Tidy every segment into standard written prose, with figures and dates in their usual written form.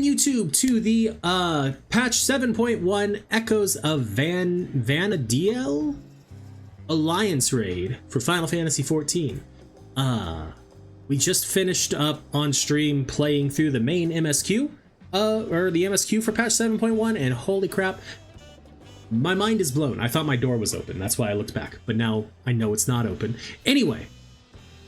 YouTube to the patch 7.1 Echoes of Vana'diel Alliance raid for Final Fantasy XIV. We just finished up on stream playing through the main MSQ, or the MSQ for patch 7.1, and holy crap, my mind is blown. I thought my door was open, that's why I looked back, but now I know it's not open. Anyway,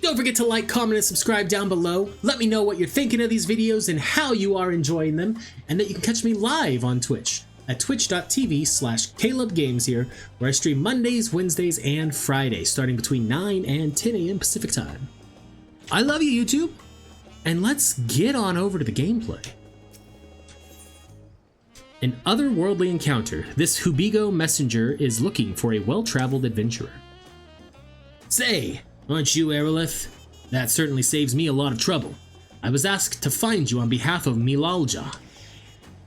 don't forget to like, comment, and subscribe down below. Let me know what you're thinking of these videos and how you are enjoying them, and that you can catch me live on Twitch at twitch.tv/CalebGames here, where I stream Mondays, Wednesdays, and Fridays, starting between 9 and 10 a.m. Pacific time. I love you, YouTube, and let's get on over to the gameplay. An otherworldly encounter. This Hubigo messenger is looking for a well-traveled adventurer. Say, aren't you Arilith? That certainly saves me a lot of trouble. I was asked to find you on behalf of Milalja.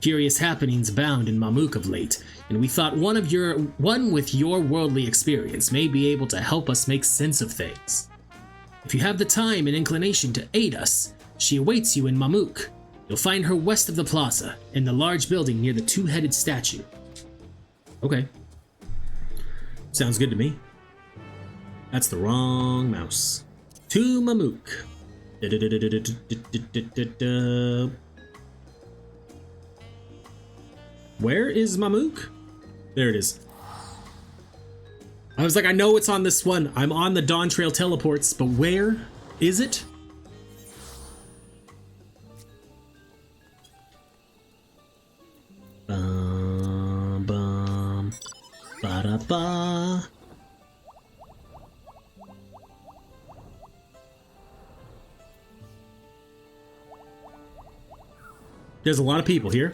Curious happenings abound in Mamuk of late, and we thought one with your worldly experience may be able to help us make sense of things. If you have the time and inclination to aid us, she awaits you in Mamuk. You'll find her west of the plaza, in the large building near the two-headed statue. Okay. Sounds good to me. That's the wrong mouse. To Mamuk. Where is Mamuk? There it is. I was like, I know it's on this one. I'm on the Dawntrail teleports, but where is it? Bum, bum, ba-da-ba. There's a lot of people here.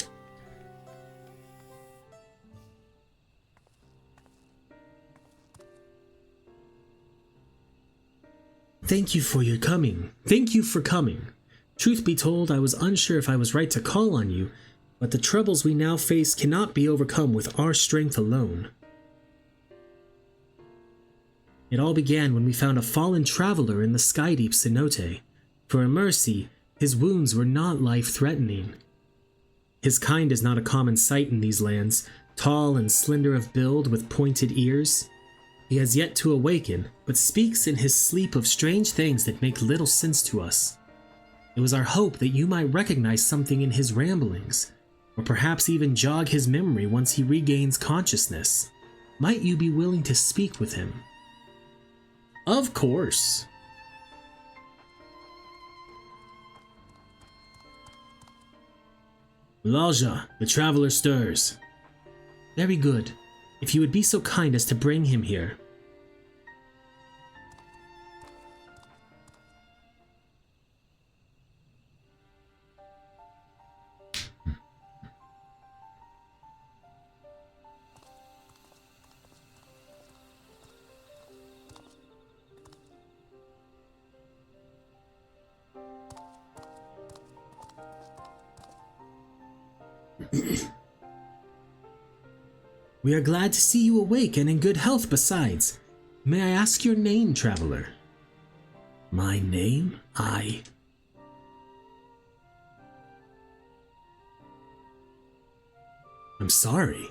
Thank you for your coming. Thank you for coming. Truth be told, I was unsure if I was right to call on you, but the troubles we now face cannot be overcome with our strength alone. It all began when we found a fallen traveler in the Skydeep cenote. For a mercy, his wounds were not life-threatening. His kind is not a common sight in these lands, tall and slender of build with pointed ears. He has yet to awaken, but speaks in his sleep of strange things that make little sense to us. It was our hope that you might recognize something in his ramblings, or perhaps even jog his memory once he regains consciousness. Might you be willing to speak with him? Of course. Milalja, the traveler stirs. Very good. If you would be so kind as to bring him here. We are glad to see you awake and in good health besides. May I ask your name, traveler? My name? I'm sorry.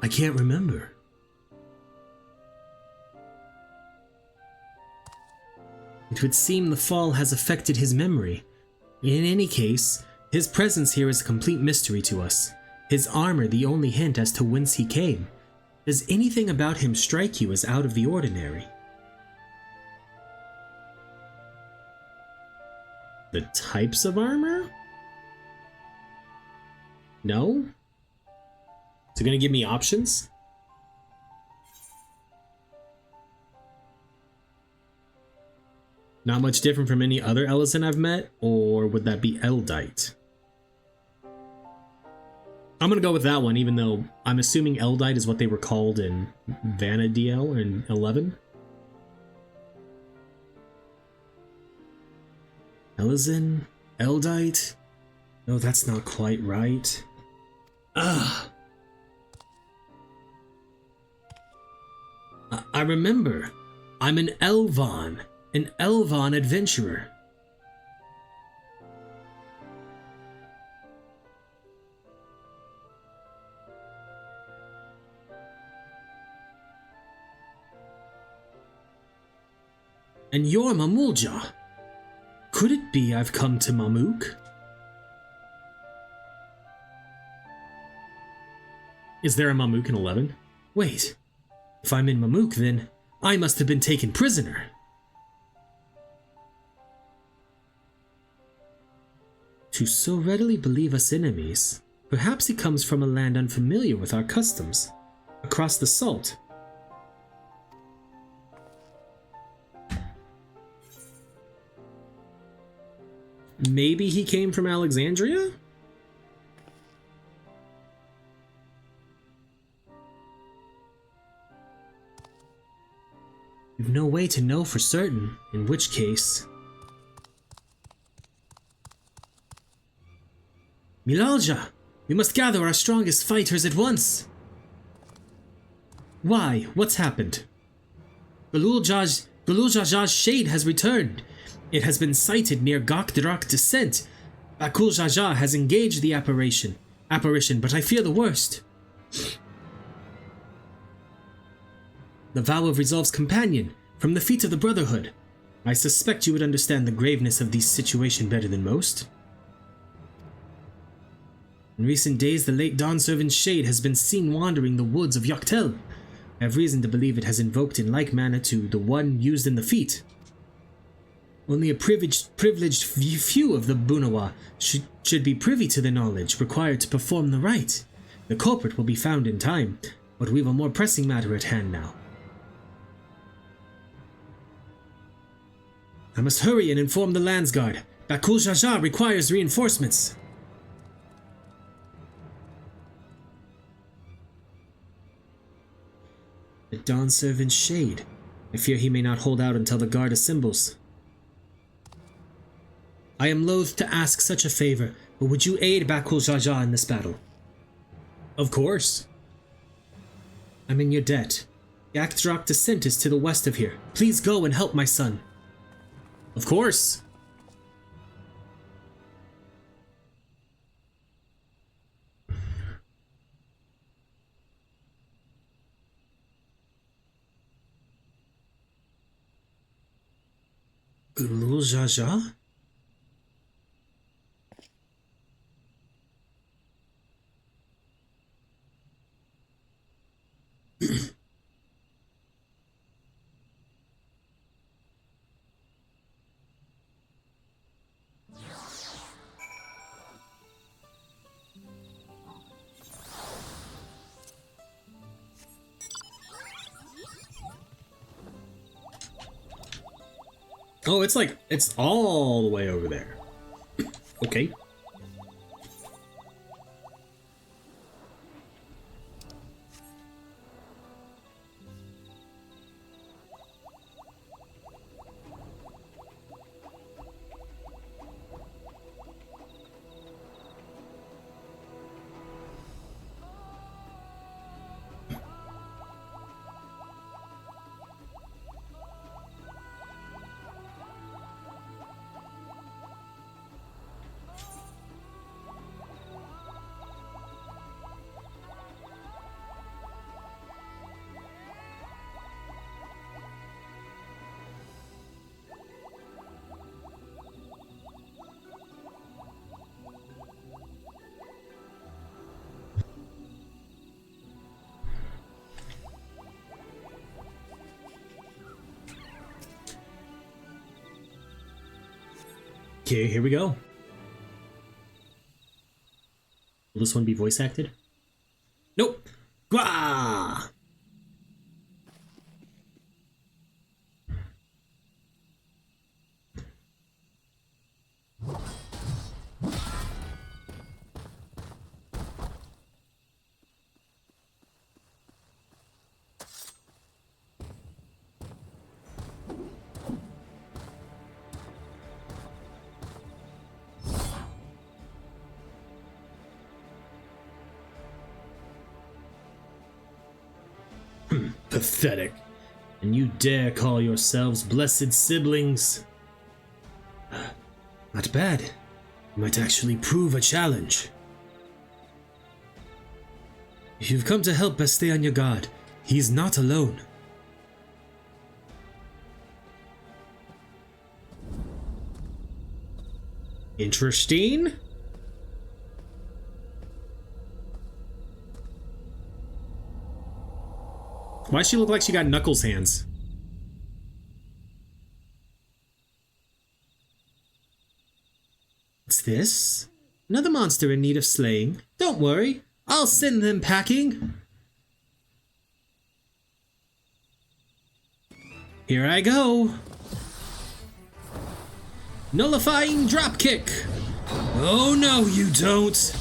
I can't remember. It would seem the fall has affected his memory. In any case, his presence here is a complete mystery to us. His armor the only hint as to whence he came. Does anything about him strike you as out of the ordinary? The types of armor? No? Is it gonna give me options? Not much different from any other Ellison I've met, or would that be Eldite? I'm gonna go with that one, even though I'm assuming Eldite is what they were called in Vana'diel in 11. Ellison? Eldite? No, that's not quite right. Ugh. I remember. I'm an Elvon adventurer. And you're Mamulja. Could it be I've come to Mamuk? Is there a Mamuk in 11? Wait, if I'm in Mamuk, then I must have been taken prisoner. To so readily believe us enemies, perhaps he comes from a land unfamiliar with our customs, across the salt. Maybe he came from Alexandria? We've no way to know for certain, in which case... Milalja! We must gather our strongest fighters at once! Why? What's happened? Galul-Jaj's shade has returned. It has been sighted near Gokdrak Descent. Bakul-Jaja has engaged the apparition, but I fear the worst. The vow of Resolve's companion, from the feet of the Brotherhood. I suspect you would understand the graveness of this situation better than most. In recent days, the late Dawn Servant's shade has been seen wandering the woods of Yoktel. I have reason to believe it has invoked in like manner to the one used in the feat. Only a privileged few of the Bunawa should be privy to the knowledge required to perform the rite. The culprit will be found in time, but we've a more pressing matter at hand now. I must hurry and inform the Landsguard. Bakul-Jaja requires reinforcements. The Dawn Servant's shade. I fear he may not hold out until the guard assembles. I am loath to ask such a favor, but would you aid Bakul-Jaja in this battle? Of course. I'm in your debt. Gokdrak Descent is to the west of here. Please go and help my son. Of course. Galul-Jaja? Oh, it's all the way over there. Okay. Okay, here we go. Will this one be voice acted? Nope. Gwah! Pathetic. And you dare call yourselves blessed siblings? Not bad. You might actually prove a challenge. If you've come to help best stay on your guard. He's not alone. Interesting. Why does she look like she got Knuckles hands? What's this? Another monster in need of slaying. Don't worry, I'll send them packing. Here I go. Nullifying dropkick. Oh no, you don't.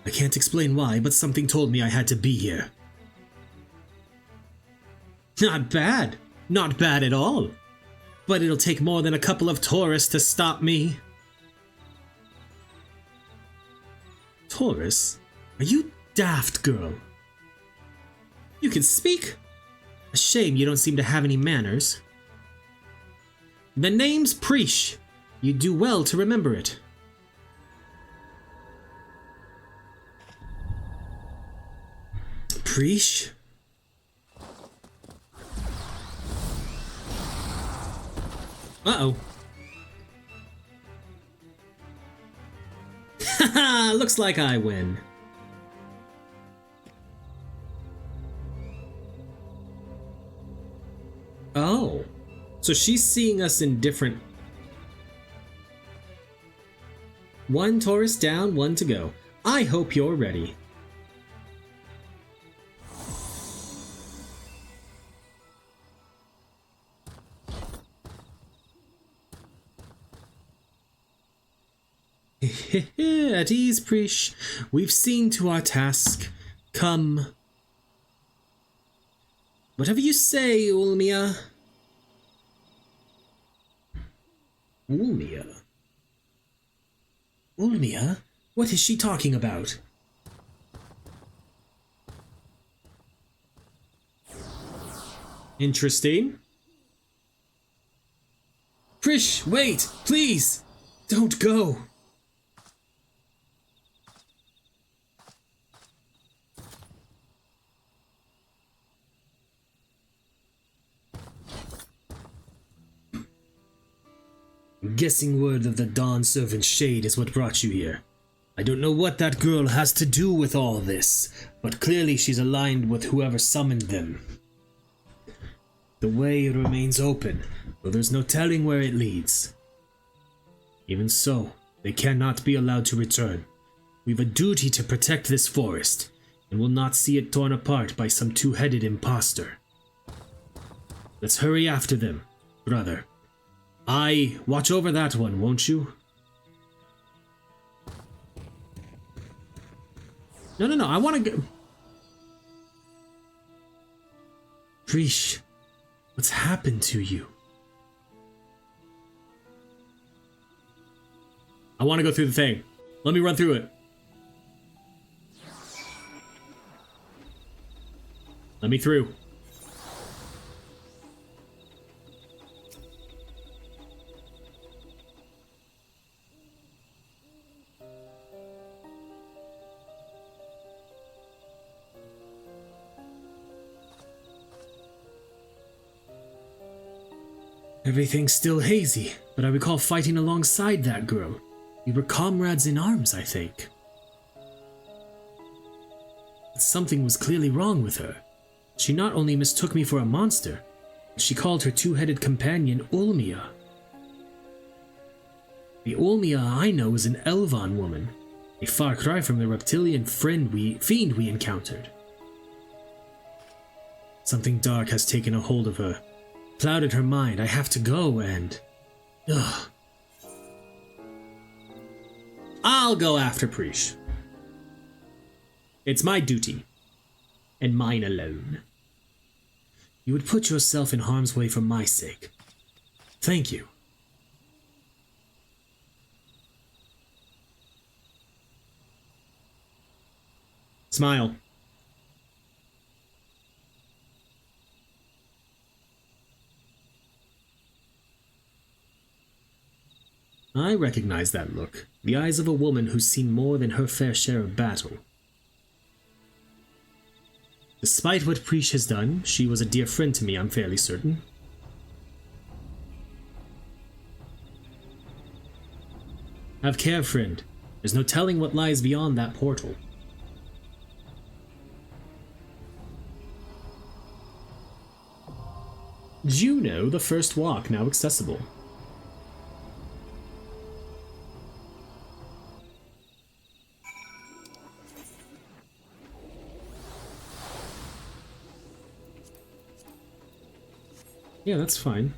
I can't explain why, but something told me I had to be here. Not bad. Not bad at all. But it'll take more than a couple of tourists to stop me. Taurus? Are you daft, girl? You can speak? A shame you don't seem to have any manners. The name's Preesh. You'd do well to remember it. Preesh? Uh-oh. Haha, looks like I win. Oh, so she's seeing us in different... One tourist down, one to go. I hope you're ready. At ease, Preesh. We've seen to our task. Come. Whatever you say, Ulmia. Ulmia? Ulmia? What is she talking about? Interesting. Preesh, wait, please! Don't go! I'm guessing word of the Dawn Servant Shade is what brought you here. I don't know what that girl has to do with all this, but clearly she's aligned with whoever summoned them. The way remains open, though there's no telling where it leads. Even so, they cannot be allowed to return. We've a duty to protect this forest, and will not see it torn apart by some two-headed imposter. Let's hurry after them, brother. Watch over that one, won't you? No, I want to go... Preesh, what's happened to you? I want to go through the thing. Let me run through it. Let me through. Everything's still hazy, but I recall fighting alongside that girl. We were comrades in arms, I think. But something was clearly wrong with her. She not only mistook me for a monster, but she called her two-headed companion Ulmia. The Ulmia I know is an Elvan woman, a far cry from the reptilian fiend we encountered. Something dark has taken a hold of her. Clouded her mind. I have to go and... Ugh. I'll go after Preesh. It's my duty. And mine alone. You would put yourself in harm's way for my sake. Thank you. Smile. I recognize that look, the eyes of a woman who's seen more than her fair share of battle. Despite what Preesh has done, she was a dear friend to me, I'm fairly certain. Have care, friend. There's no telling what lies beyond that portal. Juno, the first walk, now accessible. Yeah, that's fine.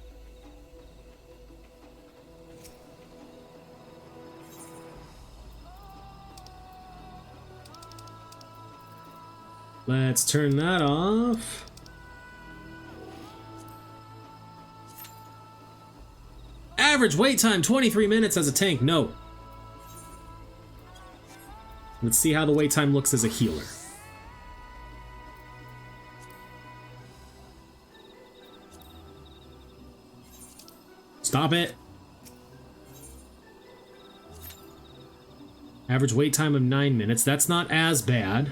Let's turn that off. Average wait time 23 minutes as a tank. No. Let's see how the wait time looks as a healer. Stop it. Average wait time of 9 minutes. That's not as bad.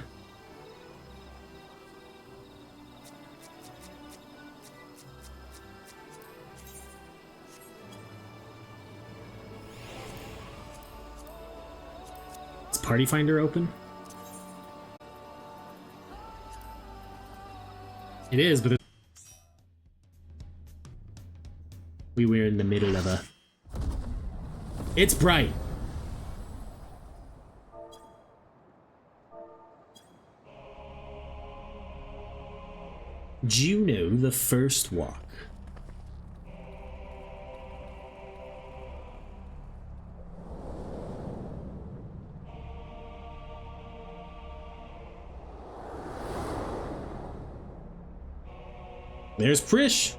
Is Party Finder open? It is, but we were in the middle of a... It's bright! Juno, the first walk. There's Prish!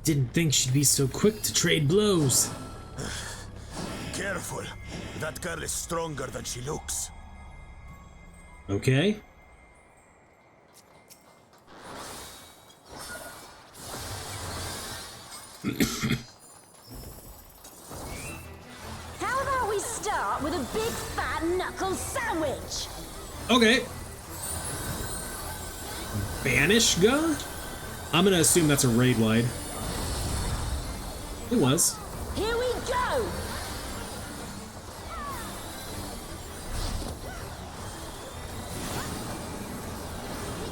Didn't think she'd be so quick to trade blows. Careful. That girl is stronger than she looks. Okay. How about we start with a big fat knuckle sandwich? Okay. Banish gun? I'm gonna assume that's a raid wide. It was. Here we go!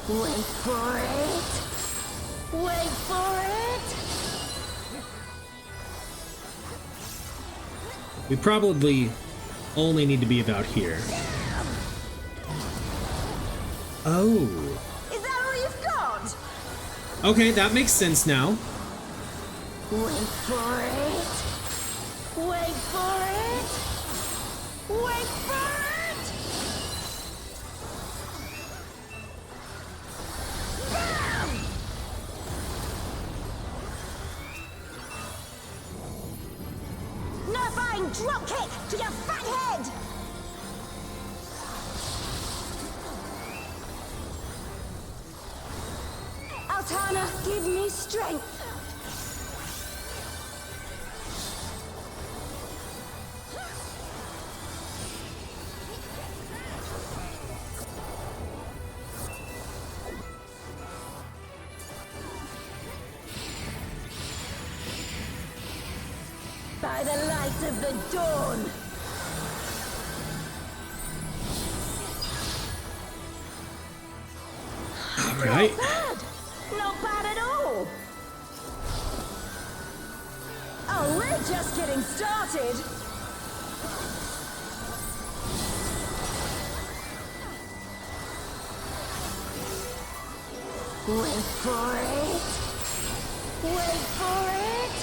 Wait for it! Wait for it! We probably only need to be about here. Oh. Is that all you've got? Okay, that makes sense now. Wait for it! Wait for it! Wait for it! Bam! Nerfing drop kick to your fat head! Altana, give me strength! by the light of the dawn. All right. Not bad. Not bad at all. Oh, we're just getting started. Wait for it. Wait for it.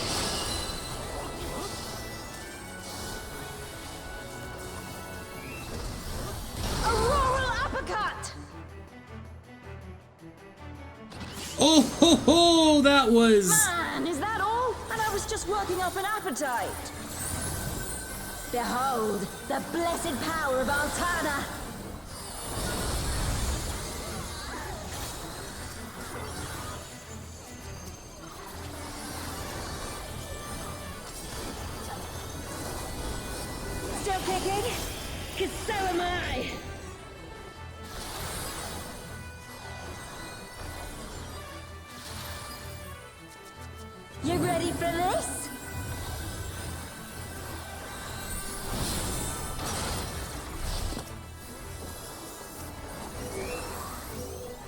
Auroral uppercut. Oh ho ho! That was. Man, is that all? And I was just working up an appetite. Behold, the blessed power of Altana. Still kicking? 'Cause so am I. You ready for this?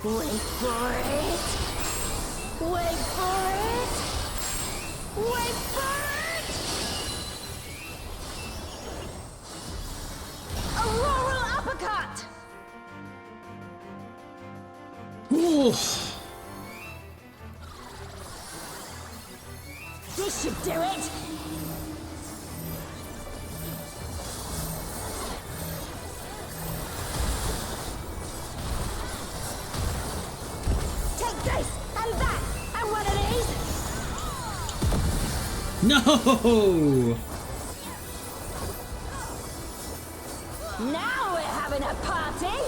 Wait for it. Wait for it. Wait for it. Auroral uppercut. Ooh. This should do it. Take this and that and one of these. No. Now we're having a party.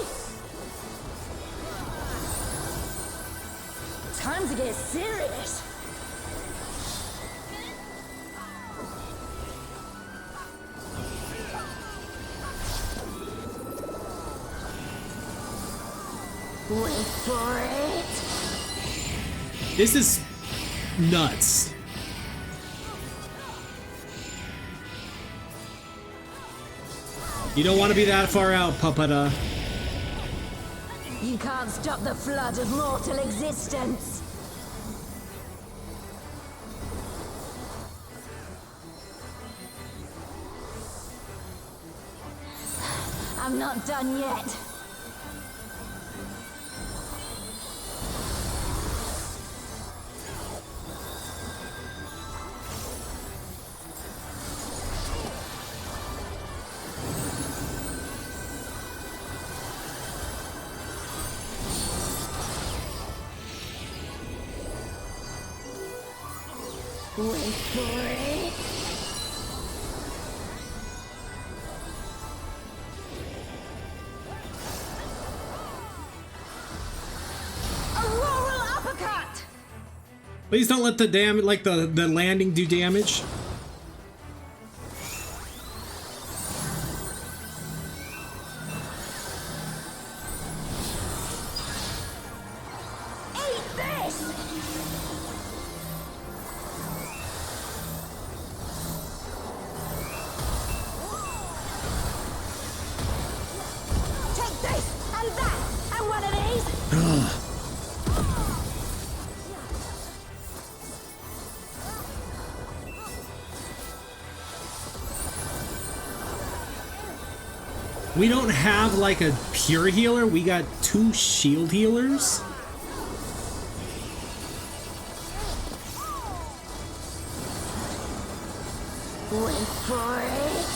Time to get serious. Wait for it. This is nuts. You don't want to be that far out, Papata. You can't stop the flood of mortal existence. I'm not done yet. Wait for it. Auroral uppercut. Please don't let the the landing do damage. Eat this. Take this and that and one of these. We don't have like a pure healer. We got 2 shield healers. Wait for it.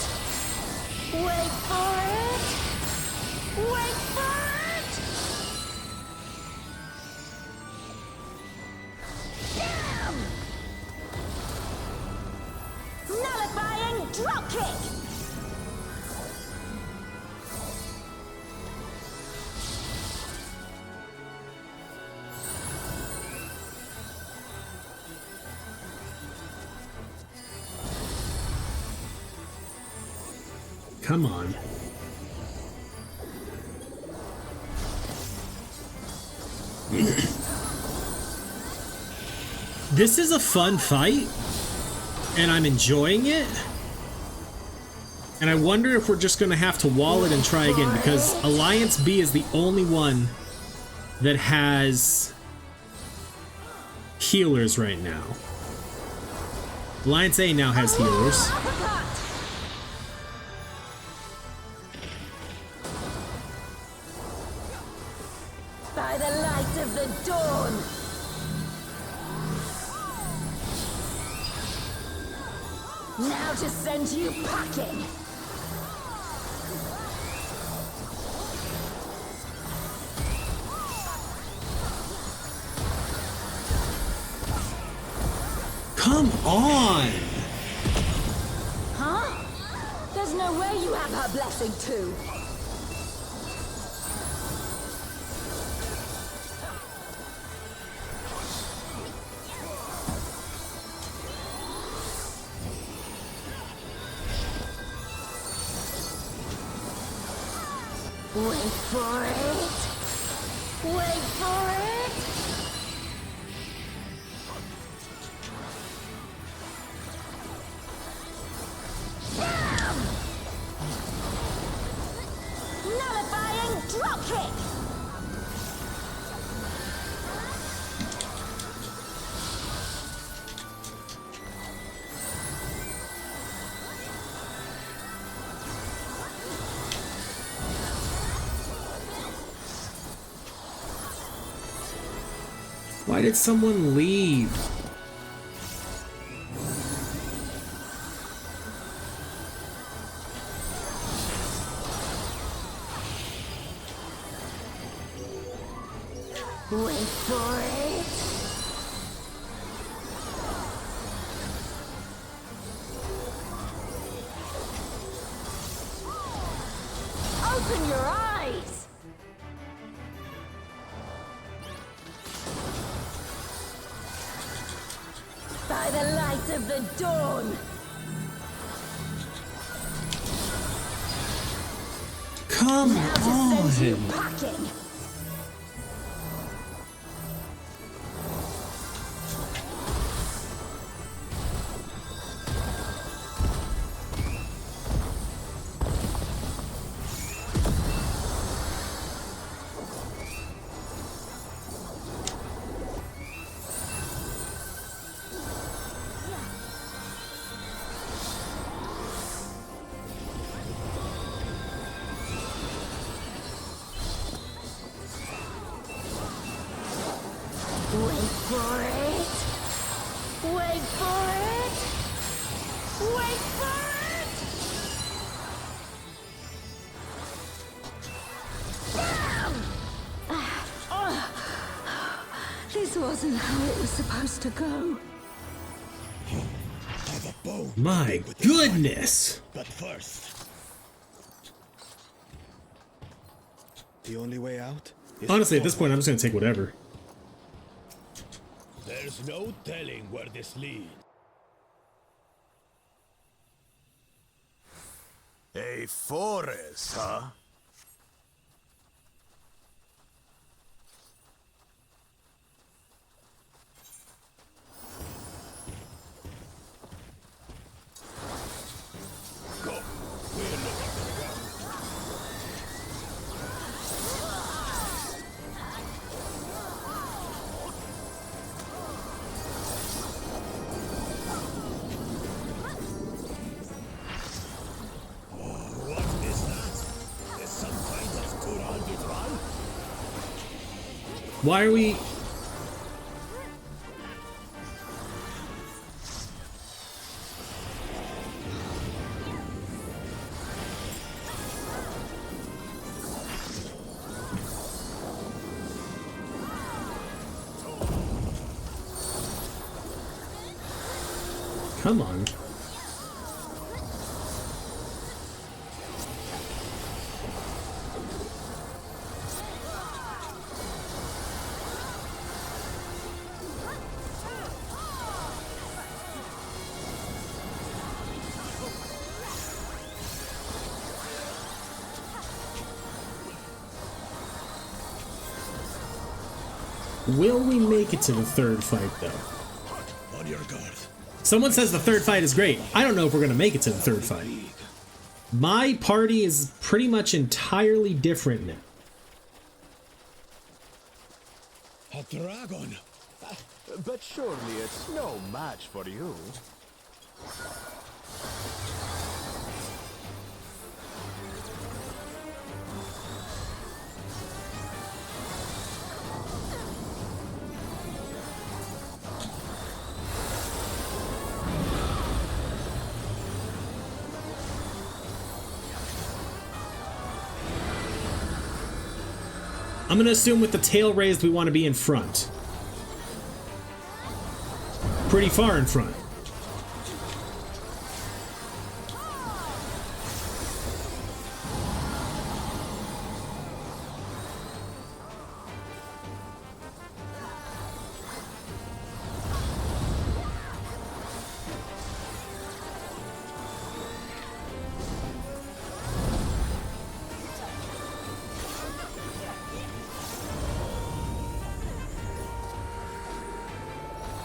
Wait for it. Wait for it. Damn! Nullifying dropkick. Come on. This is a fun fight. and I'm enjoying it. And I wonder if we're just gonna have to wall it and try again, because Alliance B is the only one that has healers right now. Alliance A now has healers. By the light of the dawn. Now to send you packing. Come on! Huh? There's no way you have her blessing too. Wait for it. Wait for it. Bam! Nullifying dropkick. Why did someone leave? Wait for it. Open your eyes. By the light of the dawn. Come Now to send you on! packing. Wait for it. Wait for it. Wait for it. Bam! This wasn't how it was supposed to go. Have a bone. My goodness! But first, the only way out is Honestly, at this point, I'm just gonna take whatever. There's no telling where this leads. A forest, huh? Go. We're looking for the ground. What is that? Is some kind of Kurandit run? Why are we... Come on. Will we make it to the third fight, though? On your guard. Someone says the third fight is great. I don't know if we're going to make it to the third fight. My party is pretty much entirely different now. A dragon. But surely it's no match for you. I'm gonna assume with the tail raised, we want to be in front. Pretty far in front.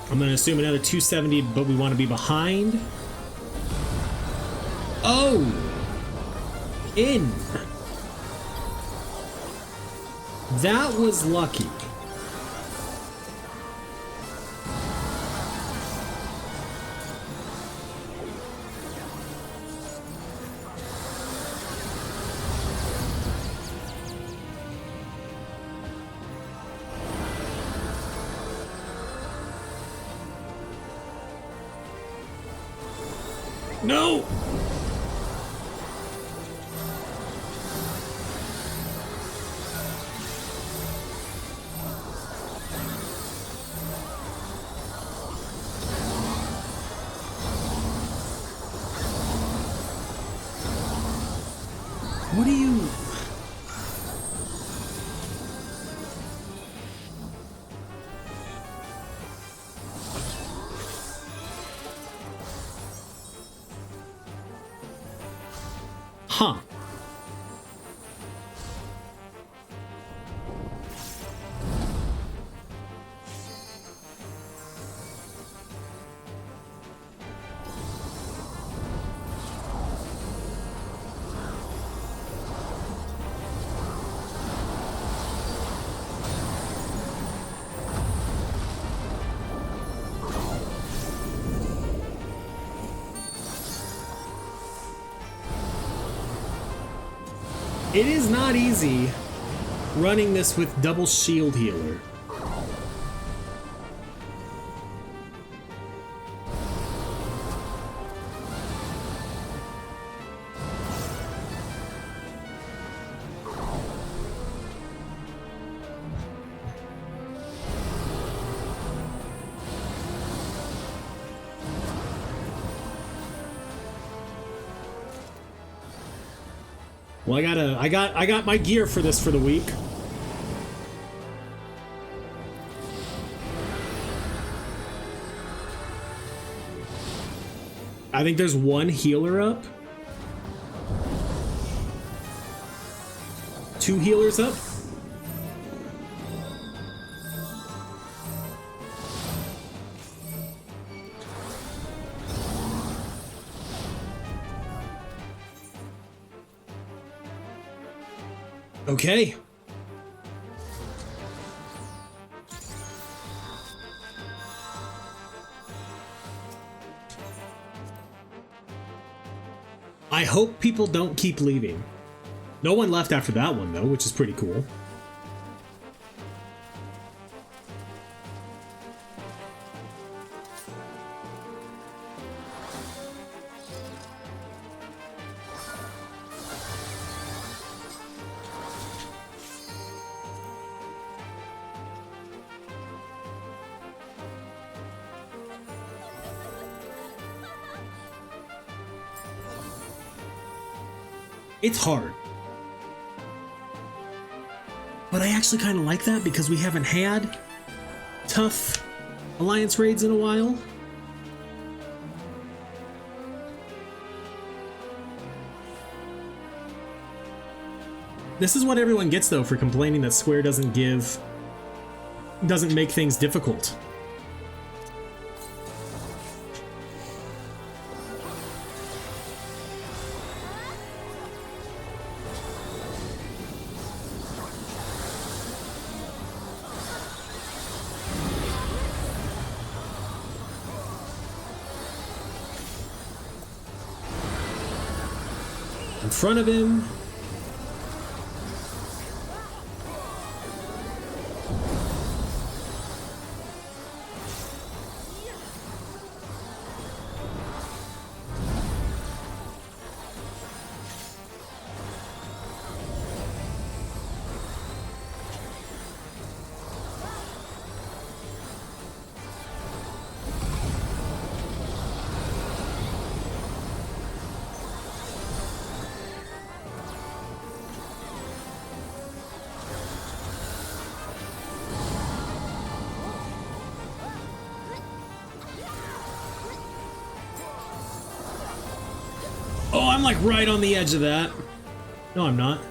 I'm gonna assume another 270, but we want to be behind. Oh! In! That was lucky. No! What are you... Huh. It is not easy running this with double shield healer. Well, I got my gear for this for the week. I think there's one healer up. 2 healers up. Okay. I hope people don't keep leaving. No one left after that one, though, which is pretty cool. It's hard. But I actually kind of like that because we haven't had tough alliance raids in a while. This is what everyone gets though for complaining that Square doesn't make things difficult. in front of him. Oh, I'm like right on the edge of that. No, I'm not.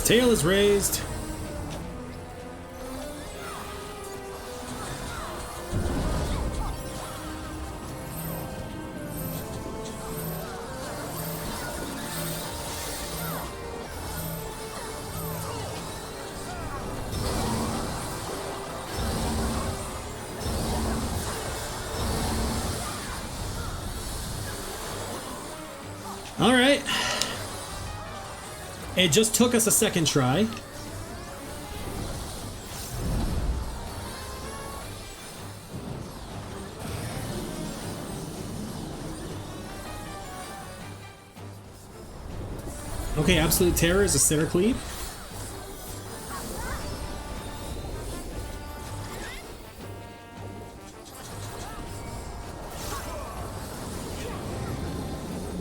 His tail is raised. All right. It just took us a second try. Okay, Absolute Terror is a center cleave.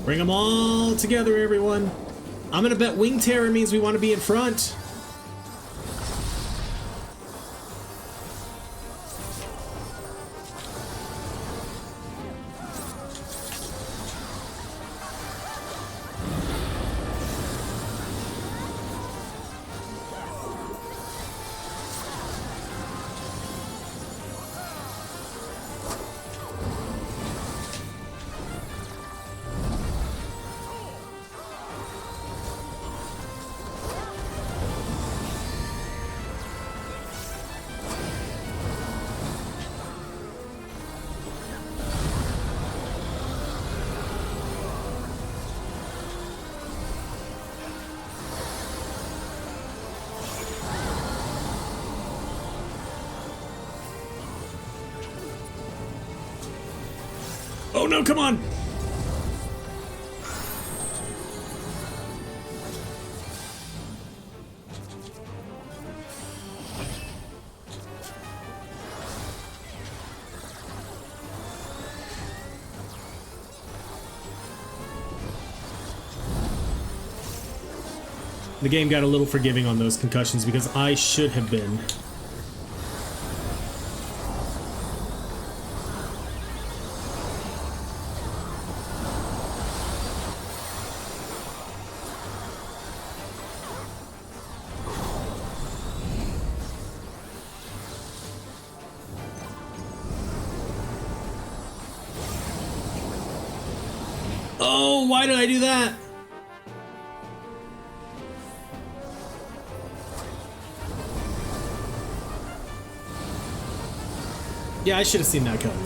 Bring them all together, everyone. I'm gonna bet Wing Terror means we want to be in front. Oh no, come on! The game got a little forgiving on those concussions because I should have been. Oh, why did I do that? Yeah, I should have seen that coming.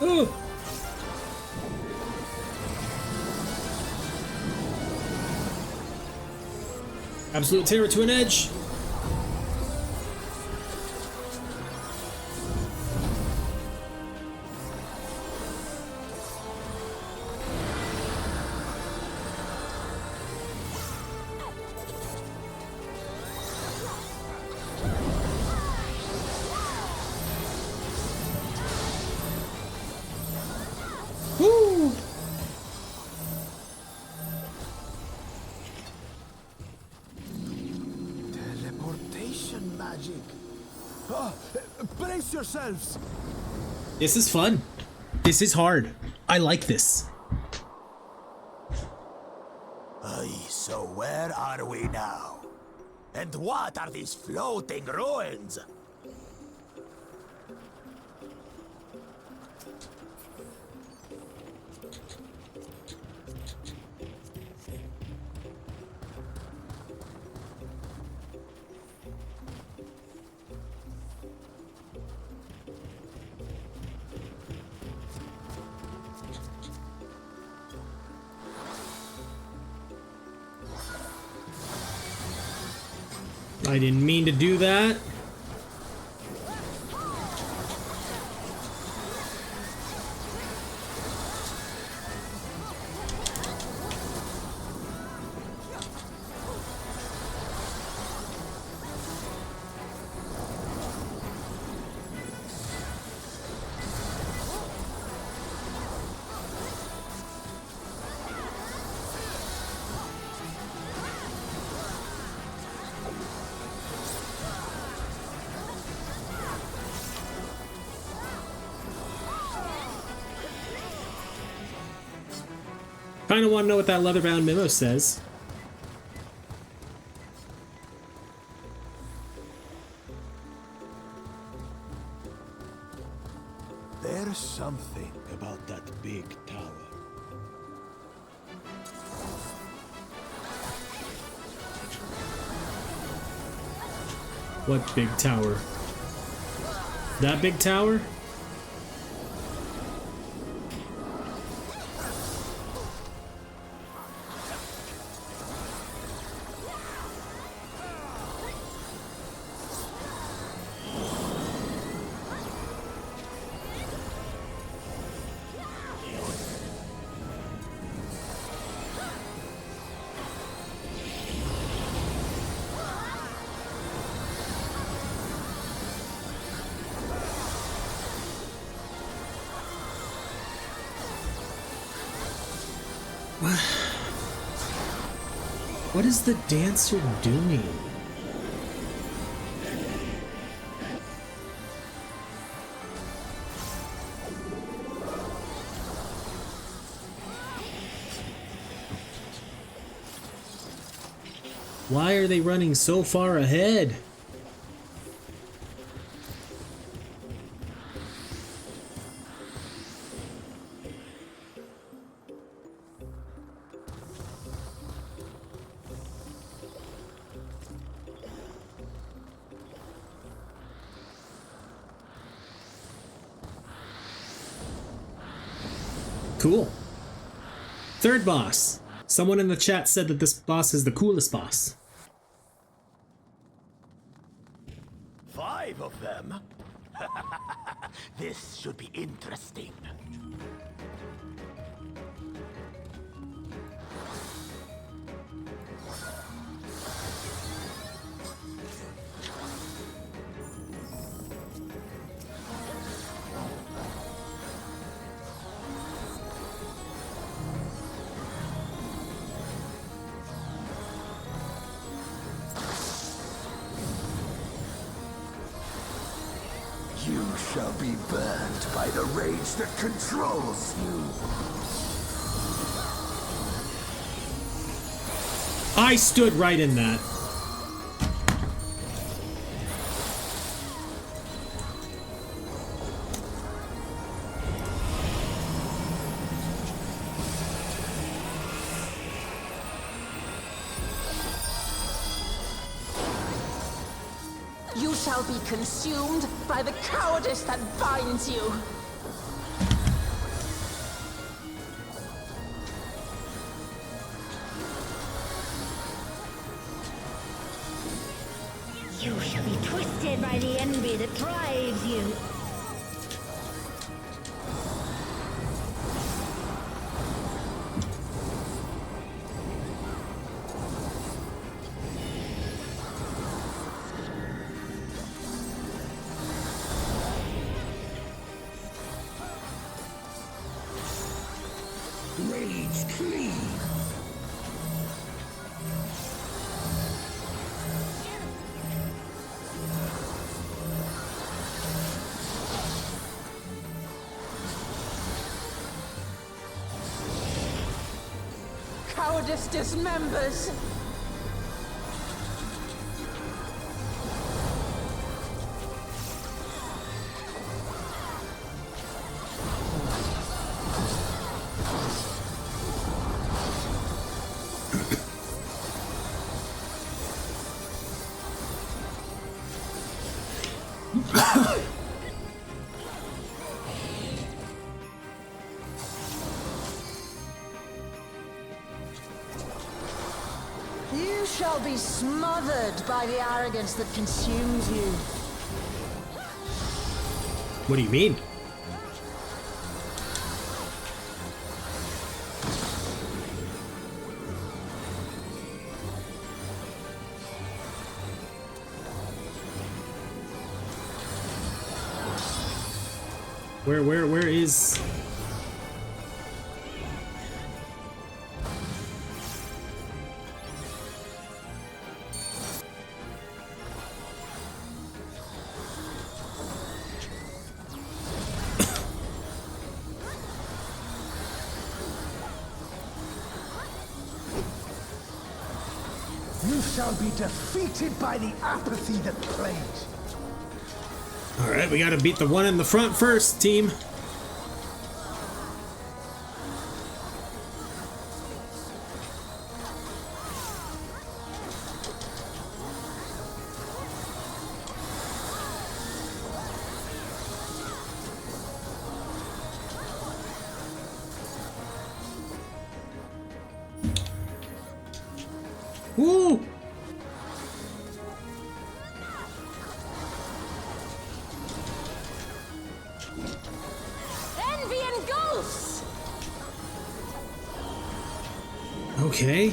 Ooh. Absolute terror to an edge. Woo! Teleportation magic. Ah, brace yourselves. This is fun. This is hard. I like this. Aye, so where are we now? And what are these floating ruins? I didn't mean to do that. Kind of want to know what that leather-bound memo says. There's something about that big tower. What big tower? That big tower? What is the dancer doing? Why are they running so far ahead? Cool. Third boss. Someone in the chat said that this boss is the coolest boss. 5 of them? This should be interesting. You shall be burned by the rage that controls you. I stood right in that. You shall be consumed by the cowardice that binds you. You shall be twisted by the envy that drives you. Rage cleave. Cowardice dismembers. You shall be smothered by the arrogance that consumes you. What do you mean? Where is... You shall be defeated by the apathy that plays. Alright, we gotta beat the one in the front first, team. Woo! Envy engulfs! Okay.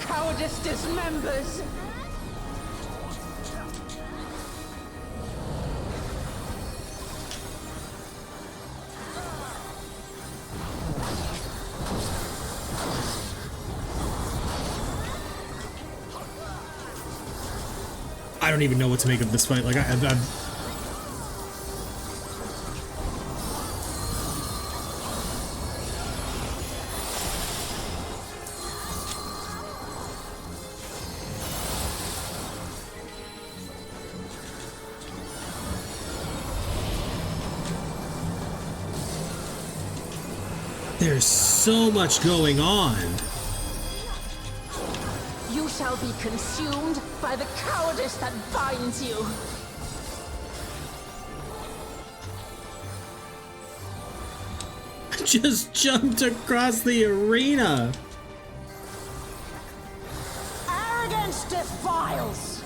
Cowardice dismembers. I don't even know what to make of this fight. Like, I'm... There's so much going on. You shall be consumed by the cowardice that binds you. Just jumped across the arena. Arrogance defiles.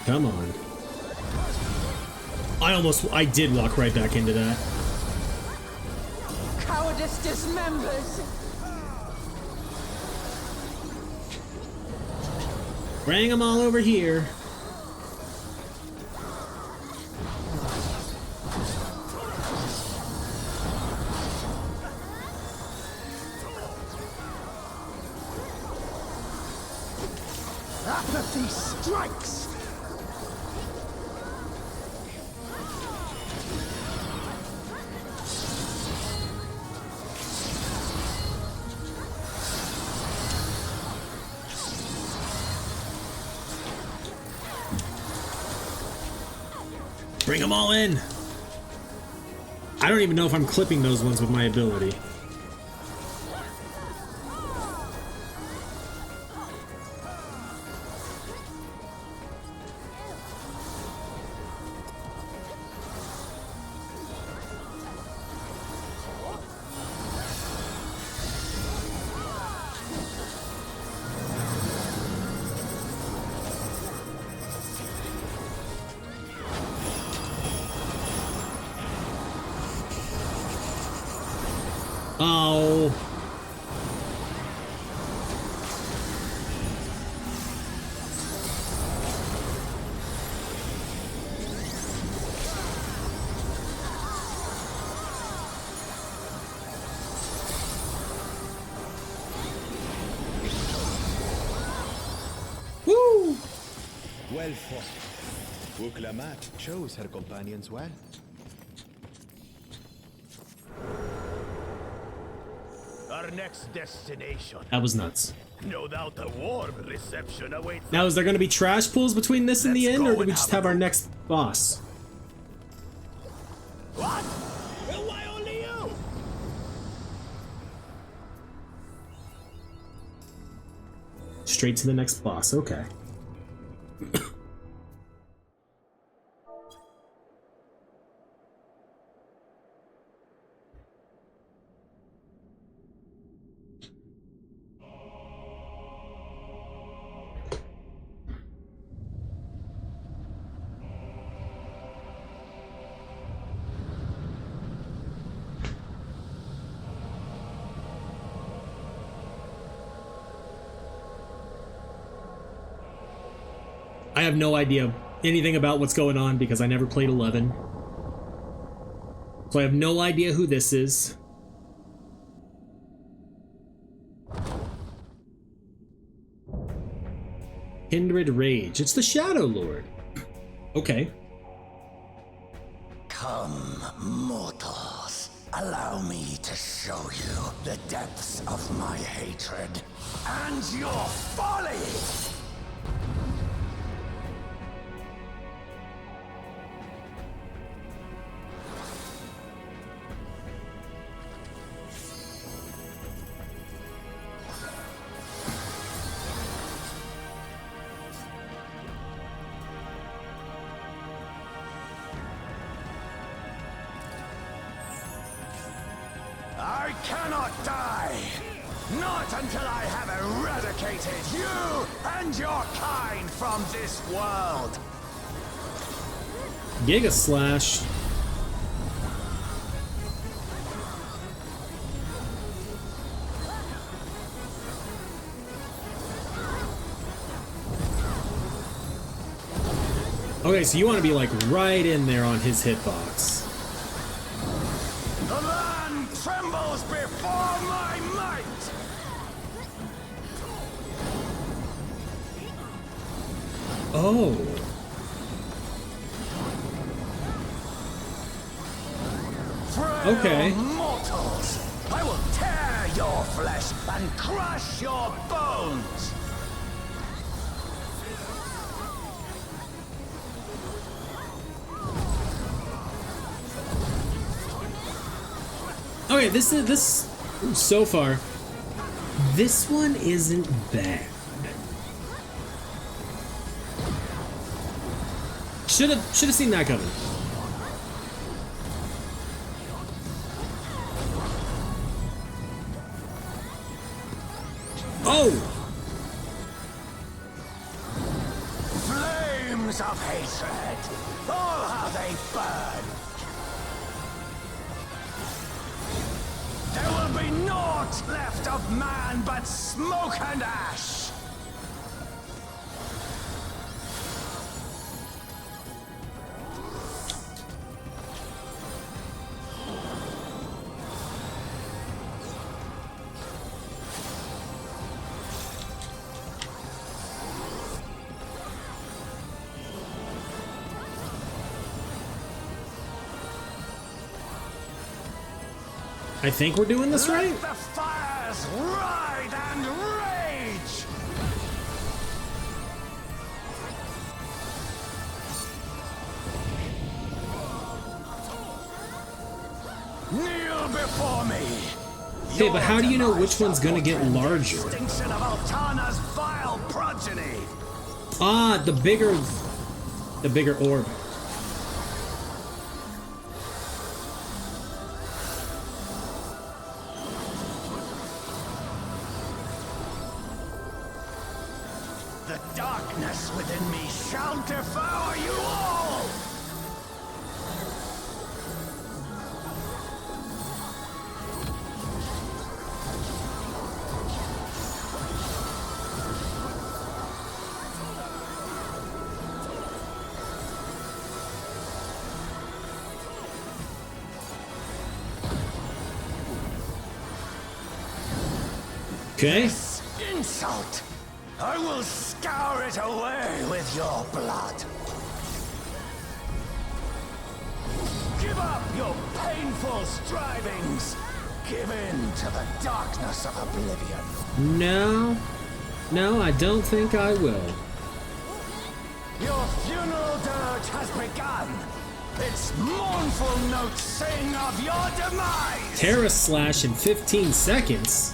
Come on. I did walk right back into that. Cowardice dismembers. Bring them all over here. Apathy strikes! Bring them all in. I don't even know if I'm clipping those ones with my ability. Oh. Woo! Well fought. Uklamat chose her companions well. Our next destination. That was nuts. No doubt a warm reception awaits. Now, is there going to be trash pulls between this and the Let's end, go or do we and just have have a our look. next boss? What? Well, why only you? Straight to the next boss, okay. I have no idea anything about what's going on because I never played 11. So I have no idea who this is. Kindred Rage. It's the Shadow Lord. Okay. Come, mortals. Allow me to show you the depths of my hatred and your folly! I cannot die! Not until I have eradicated you and your kind from this world! Giga Slash. Okay, so you want to be like right in there on his hitbox. The land trembles before my might! Oh. Frail Okay. mortals! I will tear your flesh and crush your bones! Okay, this so far, this one isn't bad. Should have seen that coming. Oh! Flames flames of hatred. Oh, how they burn. There will be naught left of man but smoke and ash. I think we're doing this right. Let the fires ride and rage! Kneel before me! Okay, but how do you know which one's gonna get larger? Extinction of Altana's vile progeny! Ah, the bigger orb. The darkness within me shall devour you all! Okay. This insult! I will scour it away with your blood. Give up your painful strivings. Give in to the darkness of oblivion. No, I don't think I will. Your funeral dirge has begun. Its mournful notes sing of your demise. Terra Slash in 15 seconds?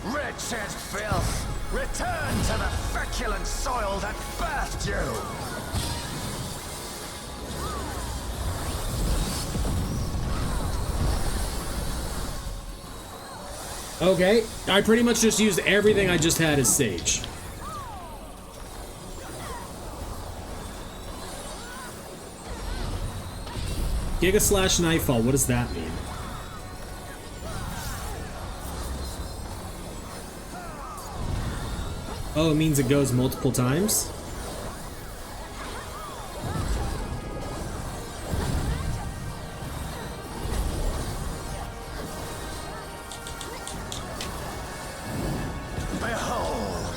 Wretched filth. Return to the feculent soil that birthed you! Okay, I pretty much just used everything I just had as Sage. Giga Slash Nightfall, what does that mean? Oh, it means it goes multiple times? Behold,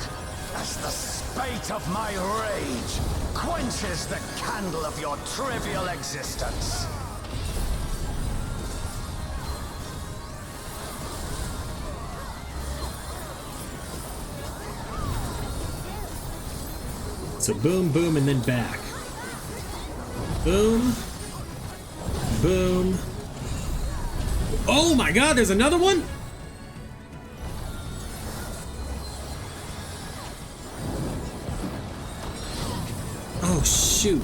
as the spate of my rage quenches the candle of your trivial existence. So boom, boom, and then back. Boom. Boom. Oh my god, there's another one? Oh shoot.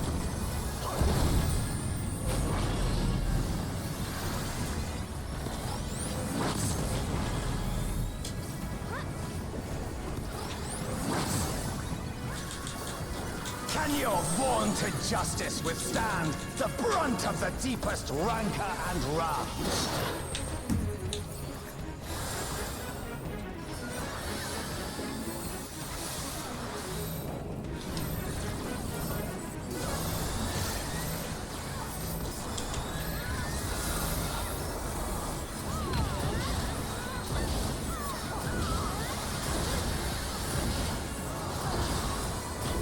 Can your vaunted justice withstand the brunt of the deepest rancor and wrath?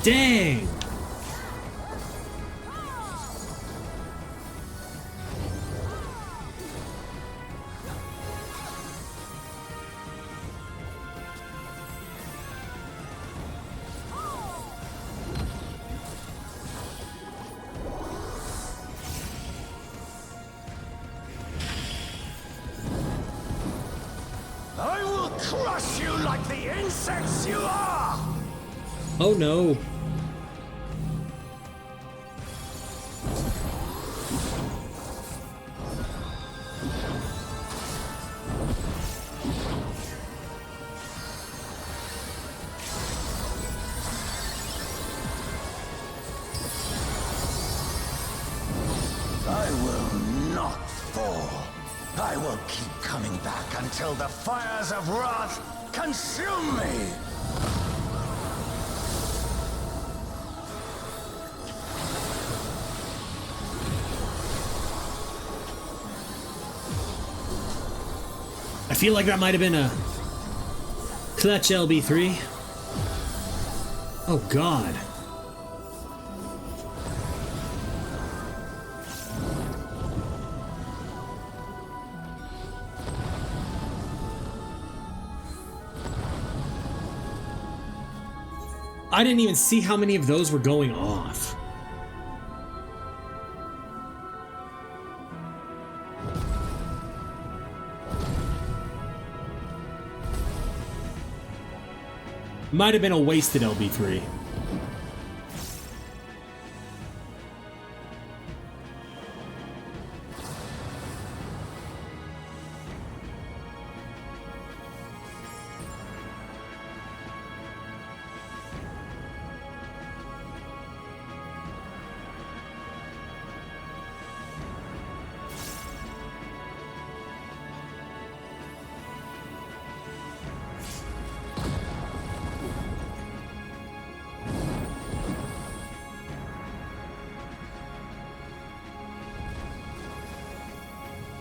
Dang! I will crush you like the insects you are! Oh no. fall. I will keep coming back until the fires of wrath consume me! I feel like that might have been a clutch LB3. Oh god. I didn't even see how many of those were going off. Might have been a wasted LB3.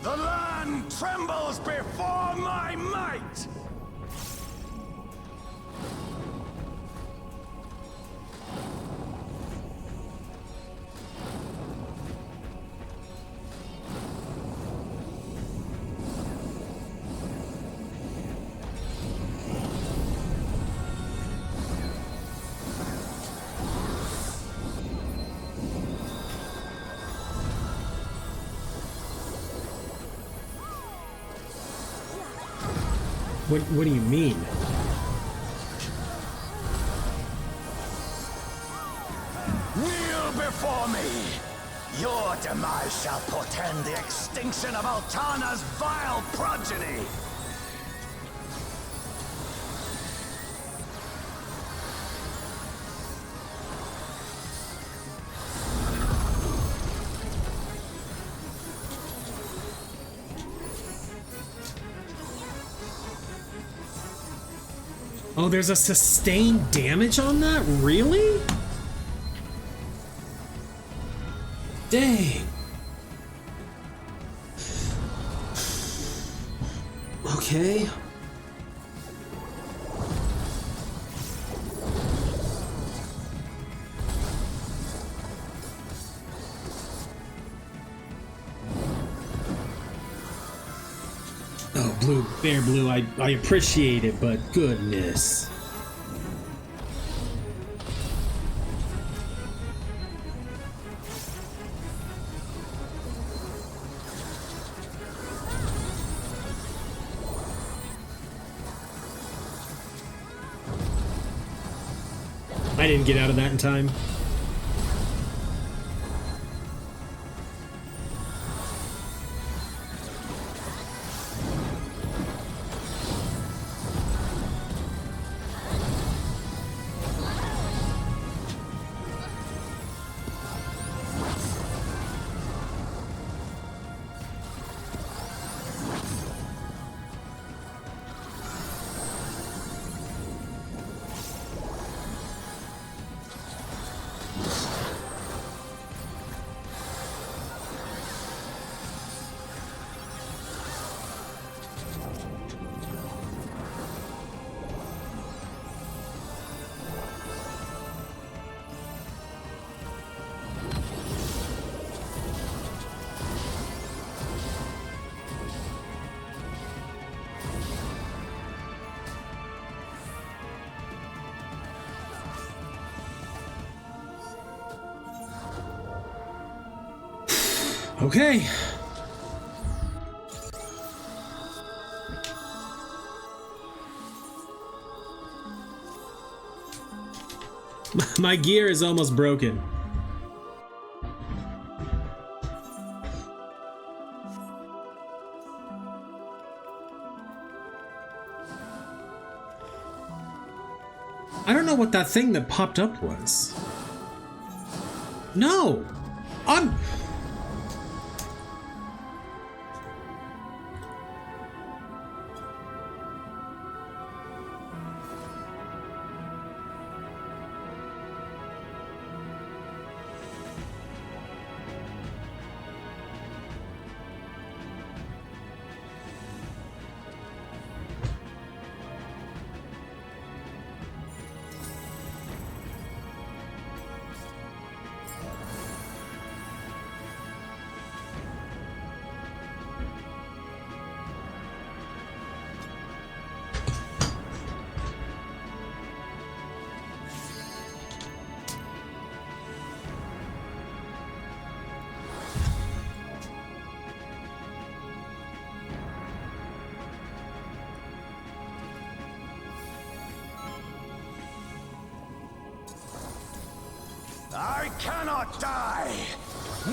The land trembles before my might! What do you mean? Kneel before me! Your demise shall portend the extinction of Altana's vile progeny! Oh, there's a sustained damage on that? Really? Dang. Okay. Oh, blue, bear blue, I appreciate it, but goodness. I didn't get out of that in time. Okay. My gear is almost broken. I don't know what that thing that popped up was. No! I cannot die!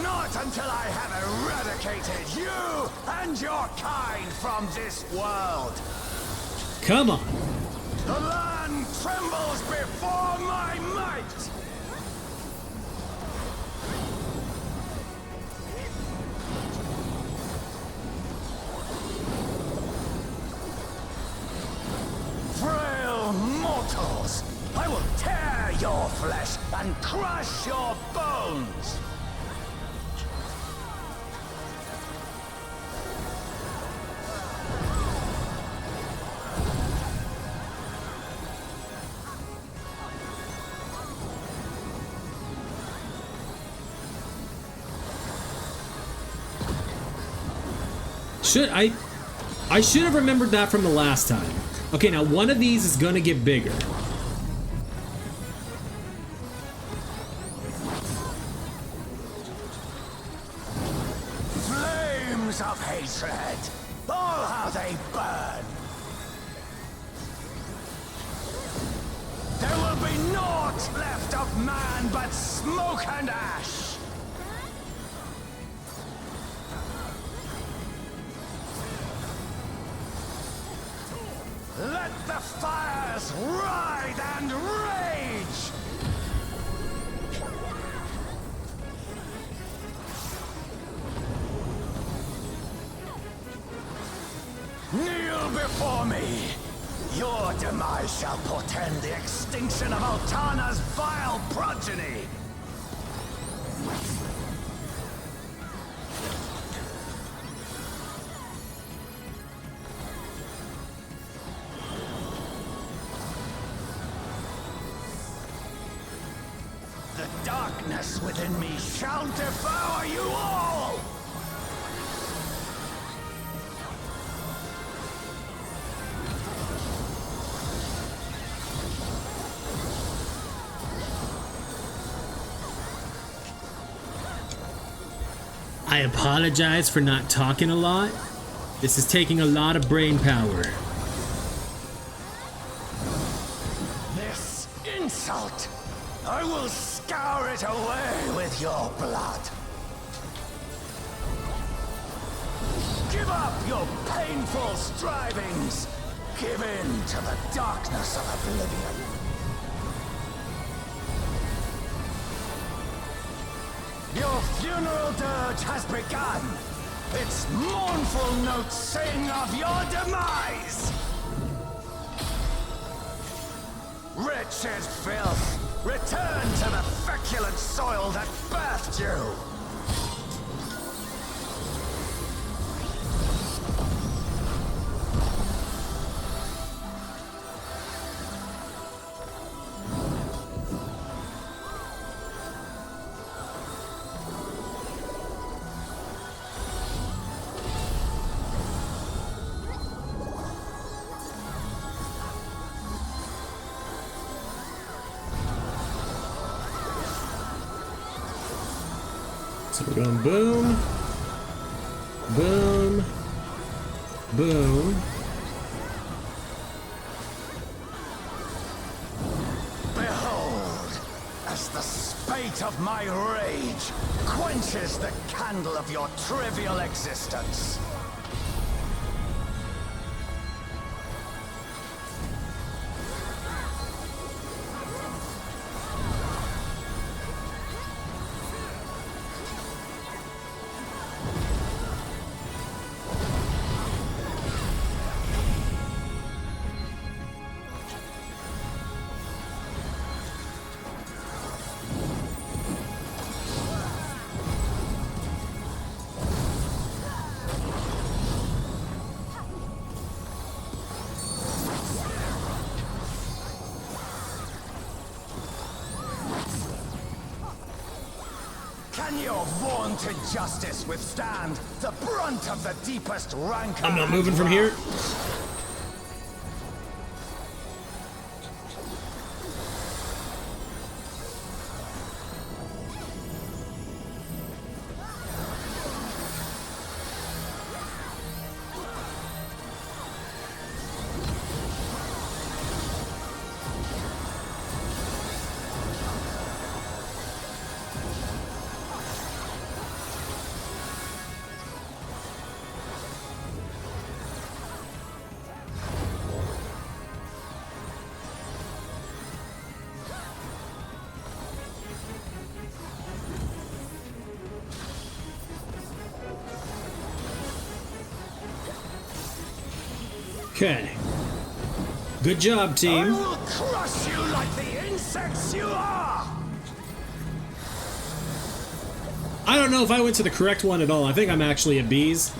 Not until I have eradicated you and your kind from this world! Come on. The land trembles before my might! Frail mortals! I will tear your flesh and crush your bones! I should have remembered that from the last time. Okay, now one of these is gonna get bigger. Flames of hatred! Oh, how they burn! There will be naught left of man but smoke and ash! Let the fires ride and rage! Kneel before me! Your demise shall portend the extinction of Altana's vile progeny! The darkness within me shall devour you all! I apologize for not talking a lot. This is taking a lot of brain power. This insult! I will scour it away with your blood! Give up your painful strivings! Give in to the darkness of oblivion! Your funeral dirge has begun! Its mournful notes sing of your demise! Wretched filth! Return to the feculent soil that birthed you! So we're going boom, boom, boom. Behold, as the spate of my rage quenches the candle of your trivial existence. Can your vaunted justice withstand the brunt of the deepest rancor? I'm not moving from here. Okay. Good job, I team. will crush you like the insects you are! I don't know if I went to the correct one at all. I think I'm actually a bees.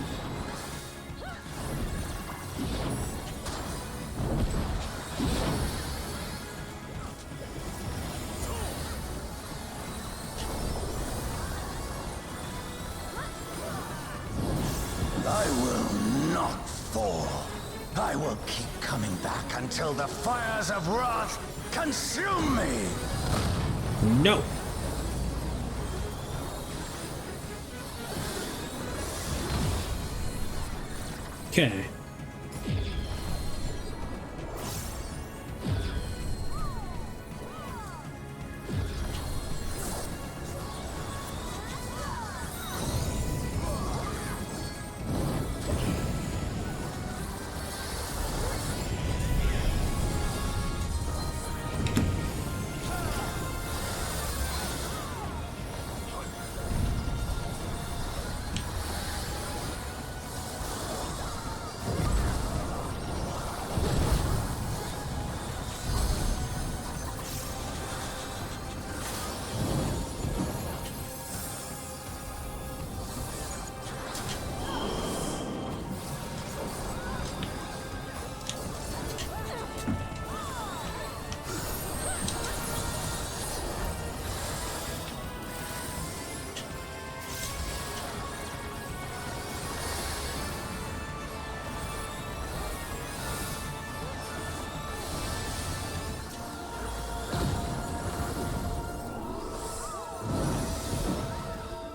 I will not fall. I will keep coming back until the fires of wrath consume me! No. Okay.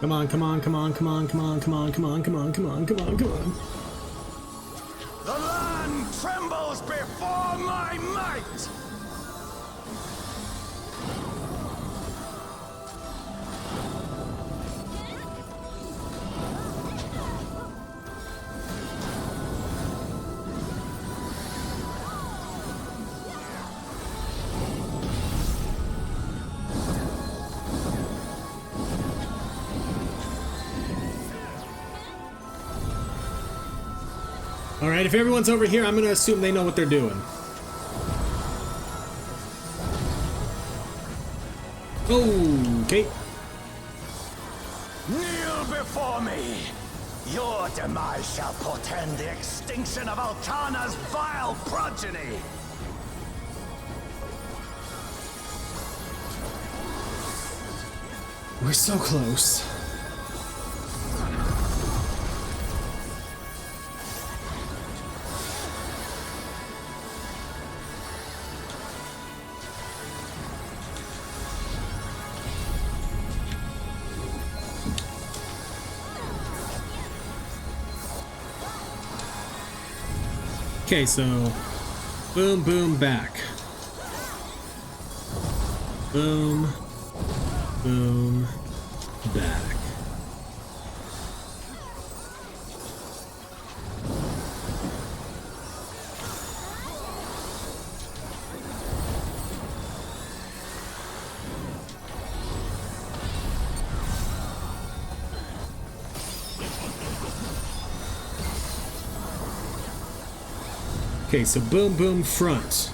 Come on, come on, come on, come on, come on, come on, come on, come on, come on, come on, come on. The land trembles before my might! Alright, if everyone's over here, I'm gonna assume they know what they're doing. Okay. Kneel before me! Your demise shall portend the extinction of Altana's vile progeny! We're so close. Okay, so boom, boom, back. Boom, boom, back. Okay, so boom, boom, front.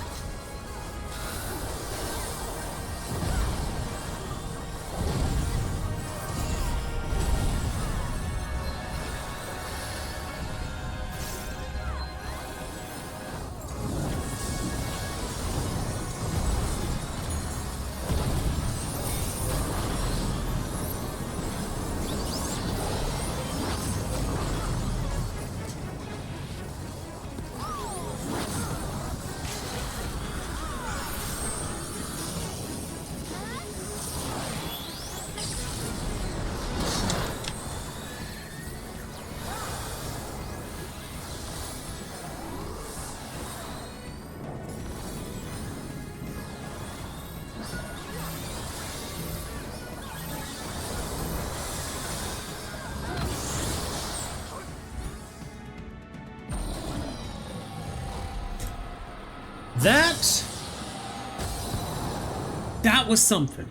That was something.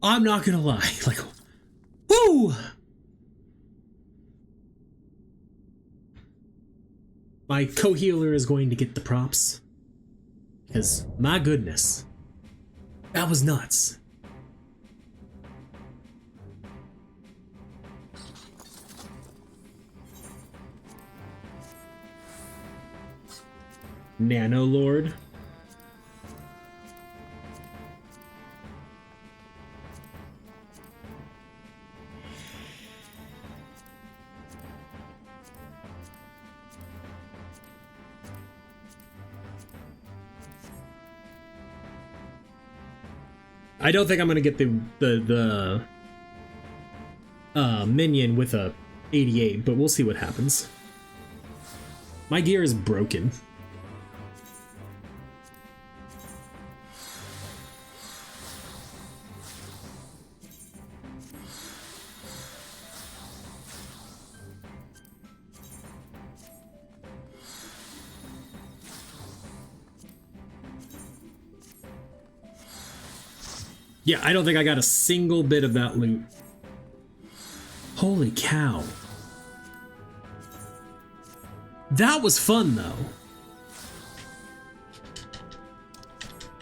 I'm not gonna lie. Like, whoo! My co-healer is going to get the props. Because, my goodness, that was nuts. Nano Lord. I don't think I'm gonna get the minion with a 88, but we'll see what happens. My gear is broken. Yeah, I don't think I got a single bit of that loot. Holy cow. That was fun, though.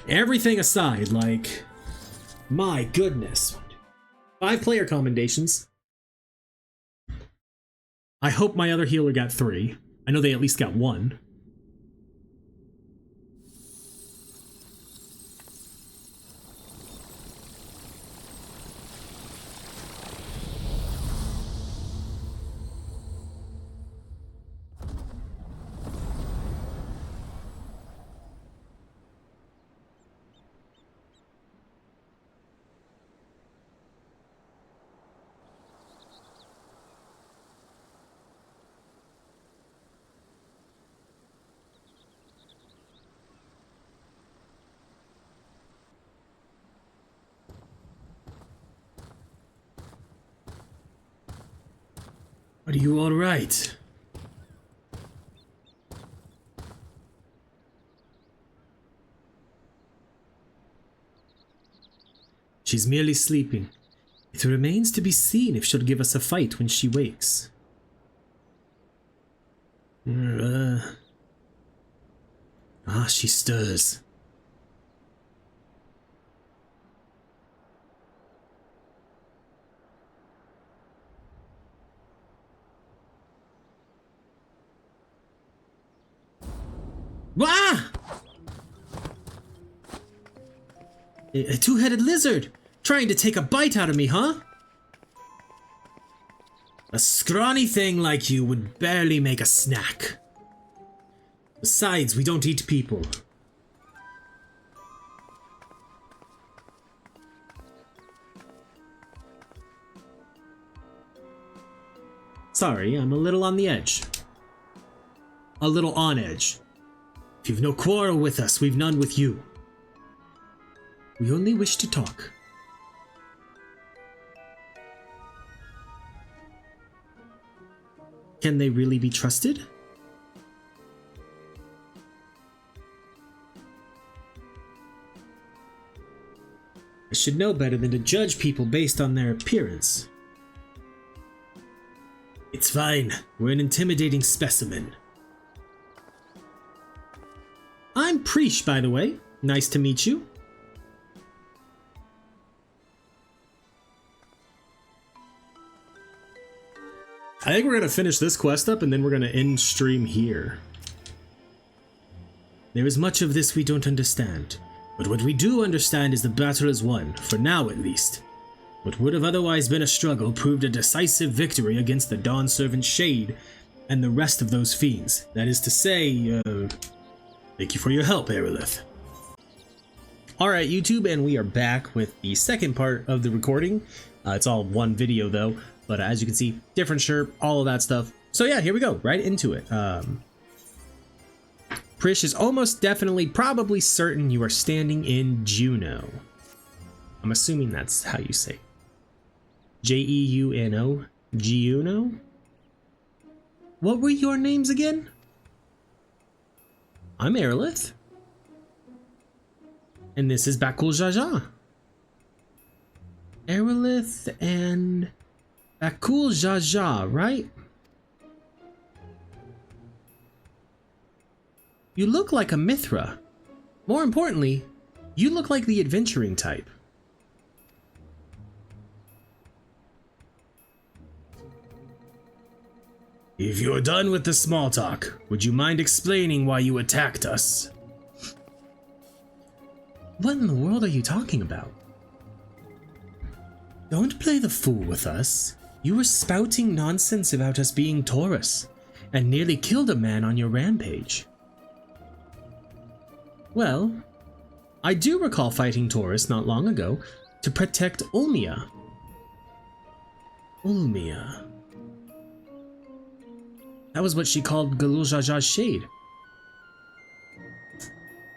Everything aside, like, my goodness. 5 player commendations. I hope my other healer got 3. I know they at least got 1. Are you all right? She's merely sleeping. It remains to be seen if she'll give us a fight when she wakes. She stirs. Wah! A two-headed lizard! Trying to take a bite out of me, huh? A scrawny thing like you would barely make a snack. Besides, we don't eat people. Sorry, I'm a little on the edge. A little on edge. If you've no quarrel with us, we've none with you. We only wish to talk. Can they really be trusted? I should know better than to judge people based on their appearance. It's fine. We're an intimidating specimen. I'm Preesh, by the way. Nice to meet you. I think we're going to finish this quest up and then we're going to end stream here. There is much of this we don't understand, but what we do understand is the battle is won, for now at least. What would have otherwise been a struggle proved a decisive victory against the Dawn Servant Shade and the rest of those fiends. That is to say, thank you for your help, Arilith. Alright, YouTube, and we are back with the second part of the recording. It's all one video, though, but as you can see, different shirt, all of that stuff. So yeah, here we go, right into it. Prish is almost definitely, probably certain you are standing in Juno. I'm assuming that's how you say it. J-E-U-N-O? Juno? What were your names again? I'm Arilith. And this is Bakul Jaja. Arilith and Bakul Jaja, right? You look like a Mithra. More importantly, you look like the adventuring type. If you're done with the small talk, would you mind explaining why you attacked us? What in the world are you talking about? Don't play the fool with us. You were spouting nonsense about us being Taurus, and nearly killed a man on your rampage. Well, I do recall fighting Taurus not long ago to protect Ulmia. Ulmia. That was what she called Galul Jaja's shade.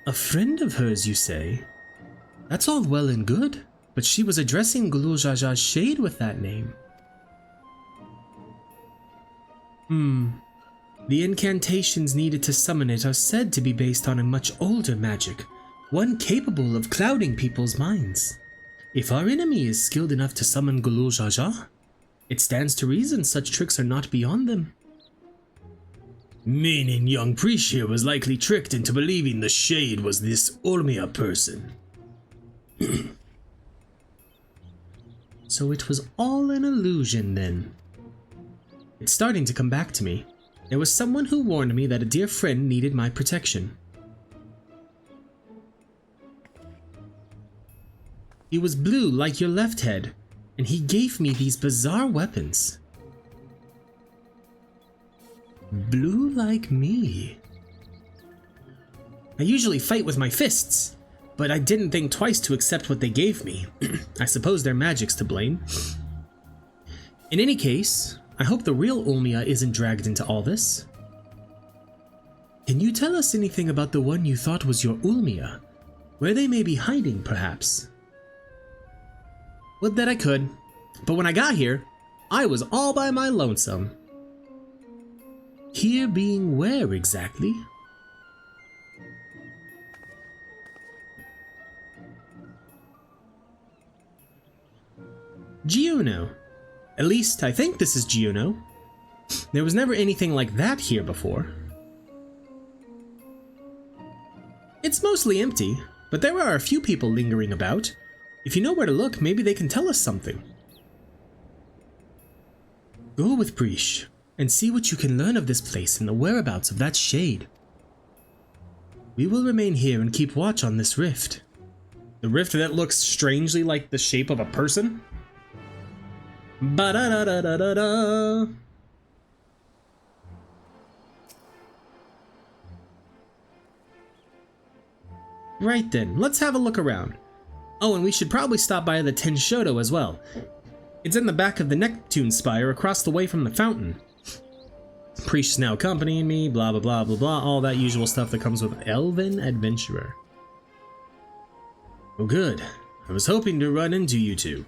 A friend of hers, you say? That's all well and good, but she was addressing Galul Jaja's shade with that name. The incantations needed to summon it are said to be based on a much older magic, one capable of clouding people's minds. If our enemy is skilled enough to summon Galul Jaja, it stands to reason such tricks are not beyond them. Meaning young Prish here was likely tricked into believing the shade was this Ulmia person. So it was all an illusion then. It's starting to come back to me. There was someone who warned me that a dear friend needed my protection. He was blue like your left head, and he gave me these bizarre weapons. Blue like me. I usually fight with my fists, but I didn't think twice to accept what they gave me. I suppose their magic's to blame. In any case, I hope the real Ulmia isn't dragged into all this. Can you tell us anything about the one you thought was your Ulmia? Where they may be hiding, perhaps? Would that I could, but when I got here, I was all by my lonesome. Here being where exactly? Giuno. At least I think this is Giuno. There was never anything like that here before. It's mostly empty, but there are a few people lingering about. If you know where to look, maybe they can tell us something. Go with Prish and see what you can learn of this place and the whereabouts of that shade. We will remain here and keep watch on this rift. The rift that looks strangely like the shape of a person? Ba-da-da-da-da-da-da. Right then, let's have a look around. Oh, and we should probably stop by the Tenshodo as well. It's in the back of the Neptune Spire across the way from the fountain. Priest's now accompanying me, blah blah blah blah blah, all that usual stuff that comes with Elven Adventurer. Oh good, I was hoping to run into you two.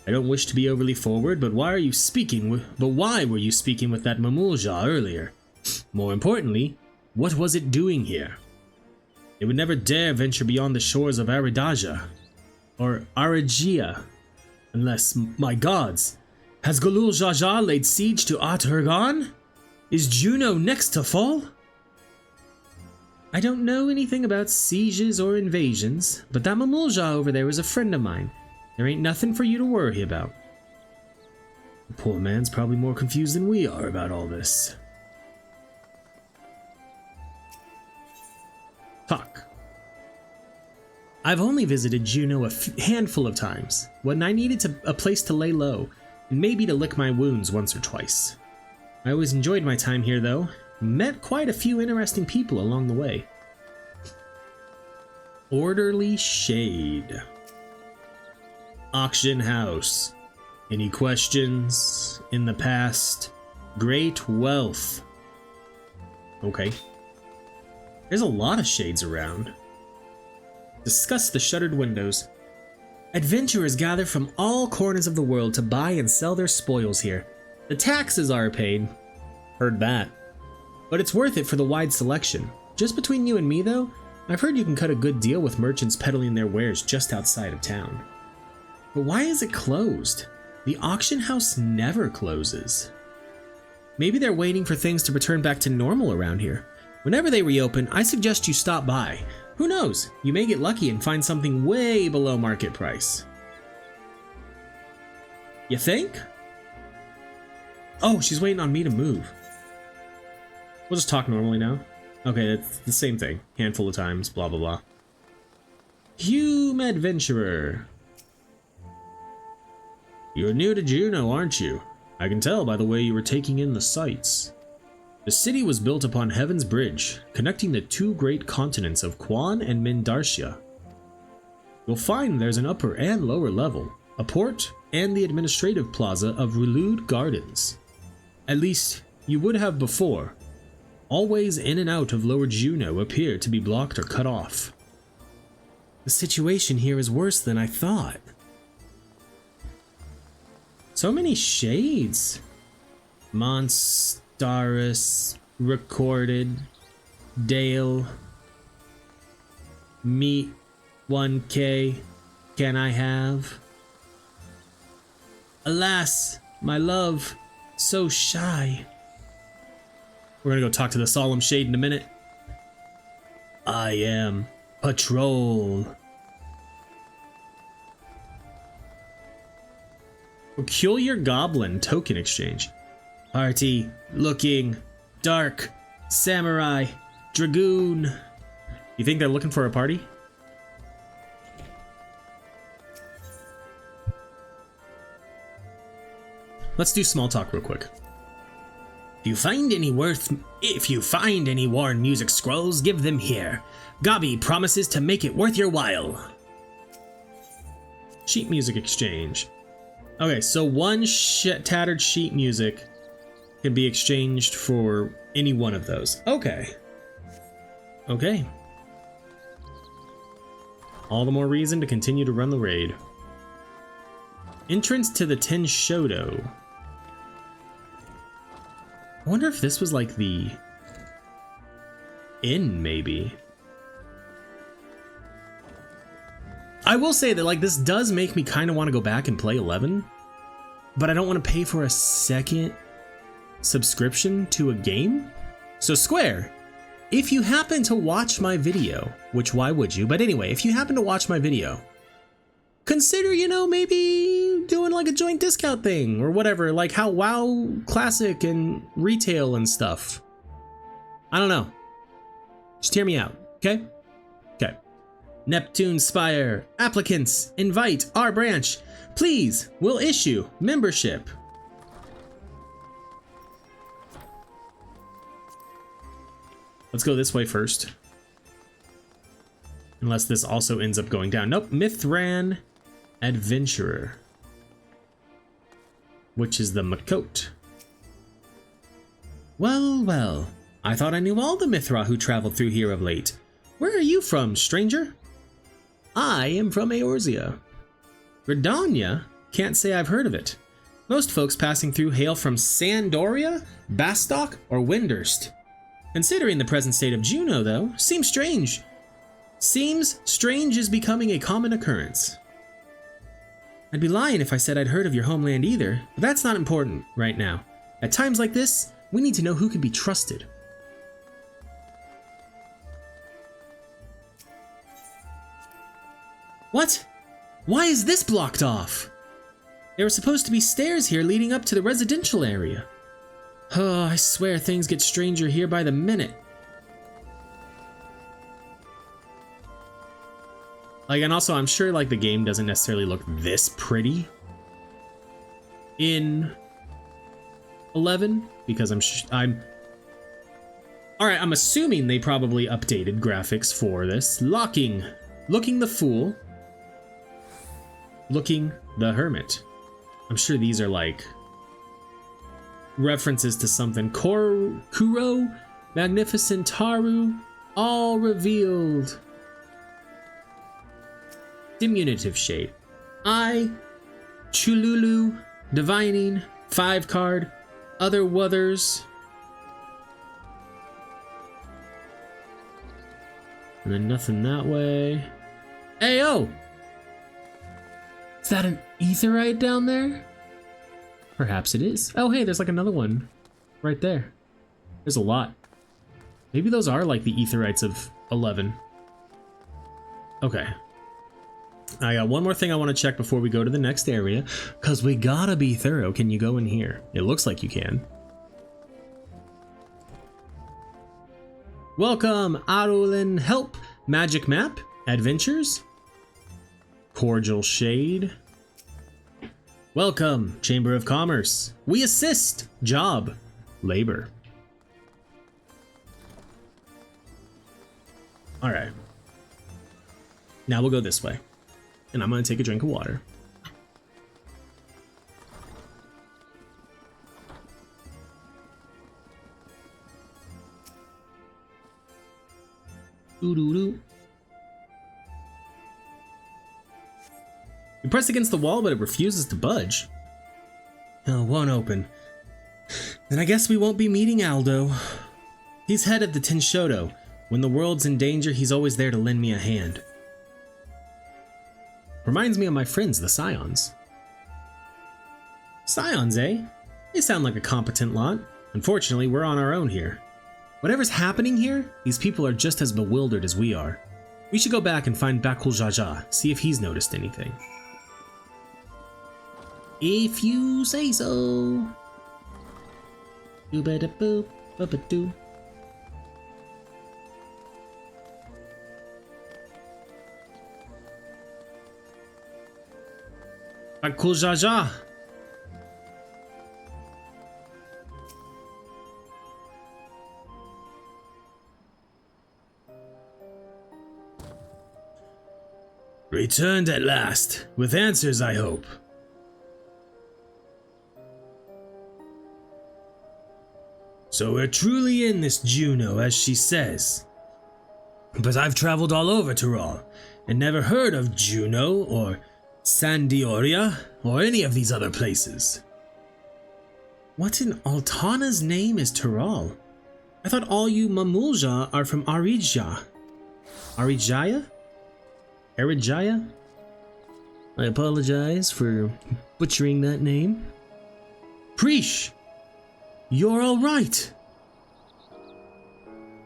I don't wish to be overly forward, but why were you speaking with that Mamulja earlier? More importantly, what was it doing here? It would never dare venture beyond the shores of Aridaja, or Aragia, unless, my gods, has Galul Jaja laid siege to Aturgan? Is Juno next to fall? I don't know anything about sieges or invasions, but that Mamulja over there is a friend of mine. There ain't nothing for you to worry about. The poor man's probably more confused than we are about all this. Talk. I've only visited Juno a handful of times, when I needed a place to lay low, and maybe to lick my wounds once or twice. I always enjoyed my time here though, and met quite a few interesting people along the way. Orderly Shade. Auction house. Any questions? In the past. Great wealth. Okay. There's a lot of shades around. Discuss the shuttered windows. Adventurers gather from all corners of the world to buy and sell their spoils here. The taxes are paid. Heard that. But it's worth it for the wide selection. Just between you and me though, I've heard you can cut a good deal with merchants peddling their wares just outside of town. But why is it closed? The auction house never closes. Maybe they're waiting for things to return back to normal around here. Whenever they reopen, I suggest you stop by. Who knows? You may get lucky and find something way below market price. You think? Oh, she's waiting on me to move. We'll just talk normally now. Okay, it's the same thing. Handful of times, blah blah blah. Hume Adventurer. You're new to Juneau, aren't you? I can tell by the way you were taking in the sights. The city was built upon Heaven's Bridge, connecting the two great continents of Quan and Mindartia. You'll find there's an upper and lower level, a port, and the administrative plaza of Relude Gardens. At least, you would have before. Always in and out of Lower Juneau appear to be blocked or cut off. The situation here is worse than I thought. So many shades. Monstrous, recorded, Dale, meet 1K, can I have? Alas, my love, so shy. We're gonna go talk to the Solemn Shade in a minute. I am Patrol. Peculiar Goblin token exchange. Party, looking, dark, samurai, dragoon. You think they're looking for a party? Let's do small talk real quick. If you find any worn music scrolls, give them here. Gabi promises to make it worth your while. Sheet music exchange. Okay, so one tattered sheet music can be exchanged for any one of those. Okay. Okay. All the more reason to continue to run the raid. Entrance to the Ten Shodo. I wonder if this was like the inn, maybe. I will say that like this does make me kind of want to go back and play 11, but I don't want to pay for a second subscription to a game. So Square, if you happen to watch my video, which why would you? But anyway, if you happen to watch my video, consider, you know, maybe doing like a joint discount thing or whatever, like how WoW Classic and retail and stuff. I don't know. Just hear me out, okay? Okay. Neptune Spire, applicants, invite our branch. Please, we'll issue membership. Let's go this way first. Unless this also ends up going down. Nope, Mithran Adventurer. Which is the Makot. Well, well. I thought I knew all the Mithra who traveled through here of late. Where are you from, stranger? I am from Eorzea. Gridania? Can't say I've heard of it. Most folks passing through hail from Sandoria, Bastock, or Windurst. Considering the present state of Juneau, though, seems strange. Seems strange is becoming a common occurrence. I'd be lying if I said I'd heard of your homeland either, but that's not important right now. At times like this, we need to know who can be trusted. What? Why is this blocked off? There were supposed to be stairs here leading up to the residential area. Oh, I swear things get stranger here by the minute. Like, and also I'm sure like the game doesn't necessarily look this pretty in 11 because I'm assuming they probably updated graphics for this. Looking the Fool, Looking the Hermit. I'm sure these are like references to something. Kuro, Magnificent Taru, all revealed. Diminutive Shade. I, Chululu, Divining, 5 card, Other Wuthers. And then nothing that way. Ayo! Is that an Aetheryte down there? Perhaps it is. Oh, hey, there's like another one right there. There's a lot. Maybe those are like the Aetherites of 11. Okay. I got one more thing I want to check before we go to the next area, because we gotta be thorough. Can you go in here? It looks like you can. Welcome, Arulin Help, Magic Map, Adventures, Cordial Shade. Welcome, Chamber of Commerce. We assist, Job, Labor. All right. Now we'll go this way. And I'm gonna take a drink of water. Doo-doo-doo. You press against the wall, but it refuses to budge. Oh, it won't open. Then I guess we won't be meeting Aldo. He's head of the Tenshodo. When the world's in danger, he's always there to lend me a hand. Reminds me of my friends, the Scions. Scions, eh? They sound like a competent lot. Unfortunately, we're on our own here. Whatever's happening here, these people are just as bewildered as we are. We should go back and find Bakul Jaja, see if he's noticed anything. If you say so. Doo-ba-da-boop, ba-ba-doo. Bakul Jaja. Returned at last, with answers, I hope. So we're truly in this Juno, as she says. But I've traveled all over Tyrol, and never heard of Juno, or Sandioria, or any of these other places. What in Altana's name is Tyrol? I thought all you Mamulja are from Arija. Arijaya? Arijaya? I apologize for butchering that name. Preesh! You're all right.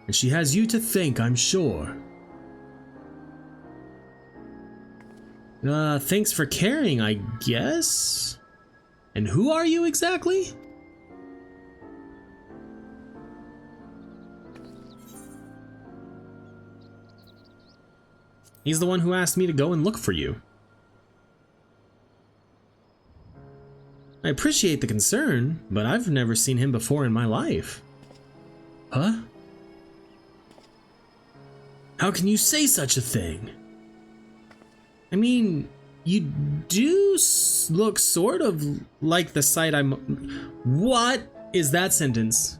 And she has you to thank, I'm sure. Thanks for caring, I guess? And who are you exactly? He's the one who asked me to go and look for you. I appreciate the concern, but I've never seen him before in my life. Huh? How can you say such a thing? I mean, you do look sort of like the site I'm... What is that sentence?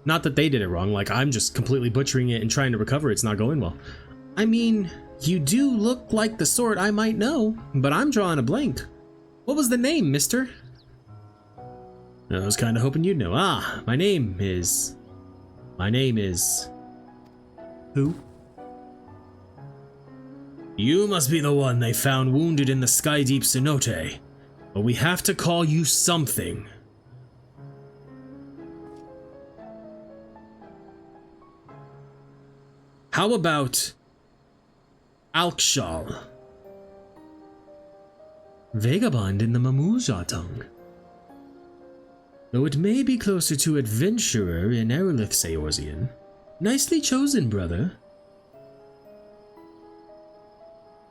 Not that they did it wrong, like I'm just completely butchering it and trying to recover it's not going well. I mean, you do look like the sort I might know, but I'm drawing a blank. What was the name, mister? I was kind of hoping you'd know. Ah, my name is... Who? You must be the one they found wounded in the Sky Deep Cenote, but we have to call you something. How about Alkshal? Vagabond in the Mamulja tongue. Though it may be closer to adventurer in Arilith Sayorzian. Nicely chosen, brother.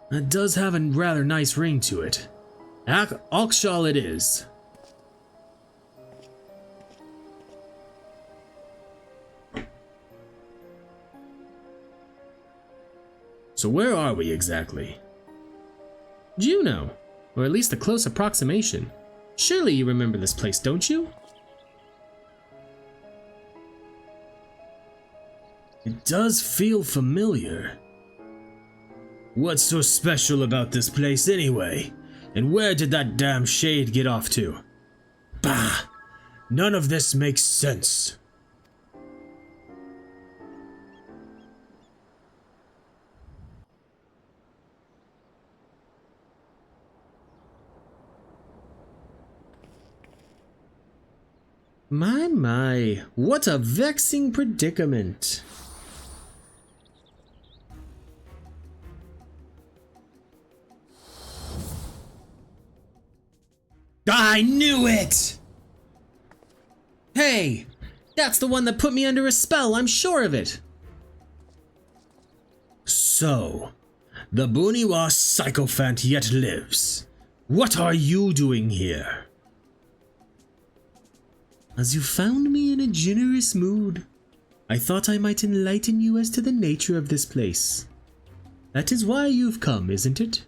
That does have a rather nice ring to it. Alkshal it is. So where are we exactly? Juno, or at least a close approximation. Surely you remember this place, don't you? It does feel familiar. What's so special about this place anyway? And where did that damn shade get off to? Bah! None of this makes sense. My, what a vexing predicament. I knew it! Hey, that's the one that put me under a spell, I'm sure of it. So, the Boniwa sycophant yet lives. What are you doing here? As you found me in a generous mood, I thought I might enlighten you as to the nature of this place. That is why you've come, isn't it?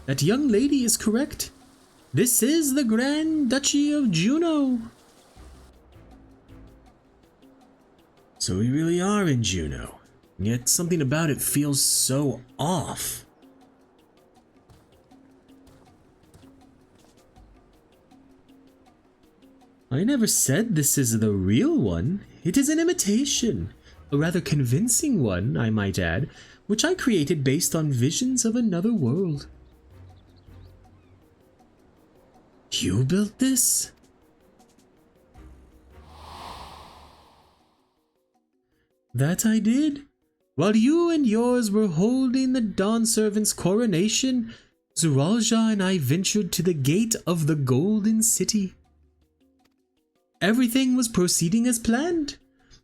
That young lady is correct. This is the Grand Duchy of Juno. So we really are in Juno, yet something about it feels so off. I never said this is the real one. It is an imitation, a rather convincing one, I might add, which I created based on visions of another world. You built this? That I did. While you and yours were holding the Dawn Servant's coronation, Zuralja and I ventured to the gate of the Golden City. Everything was proceeding as planned.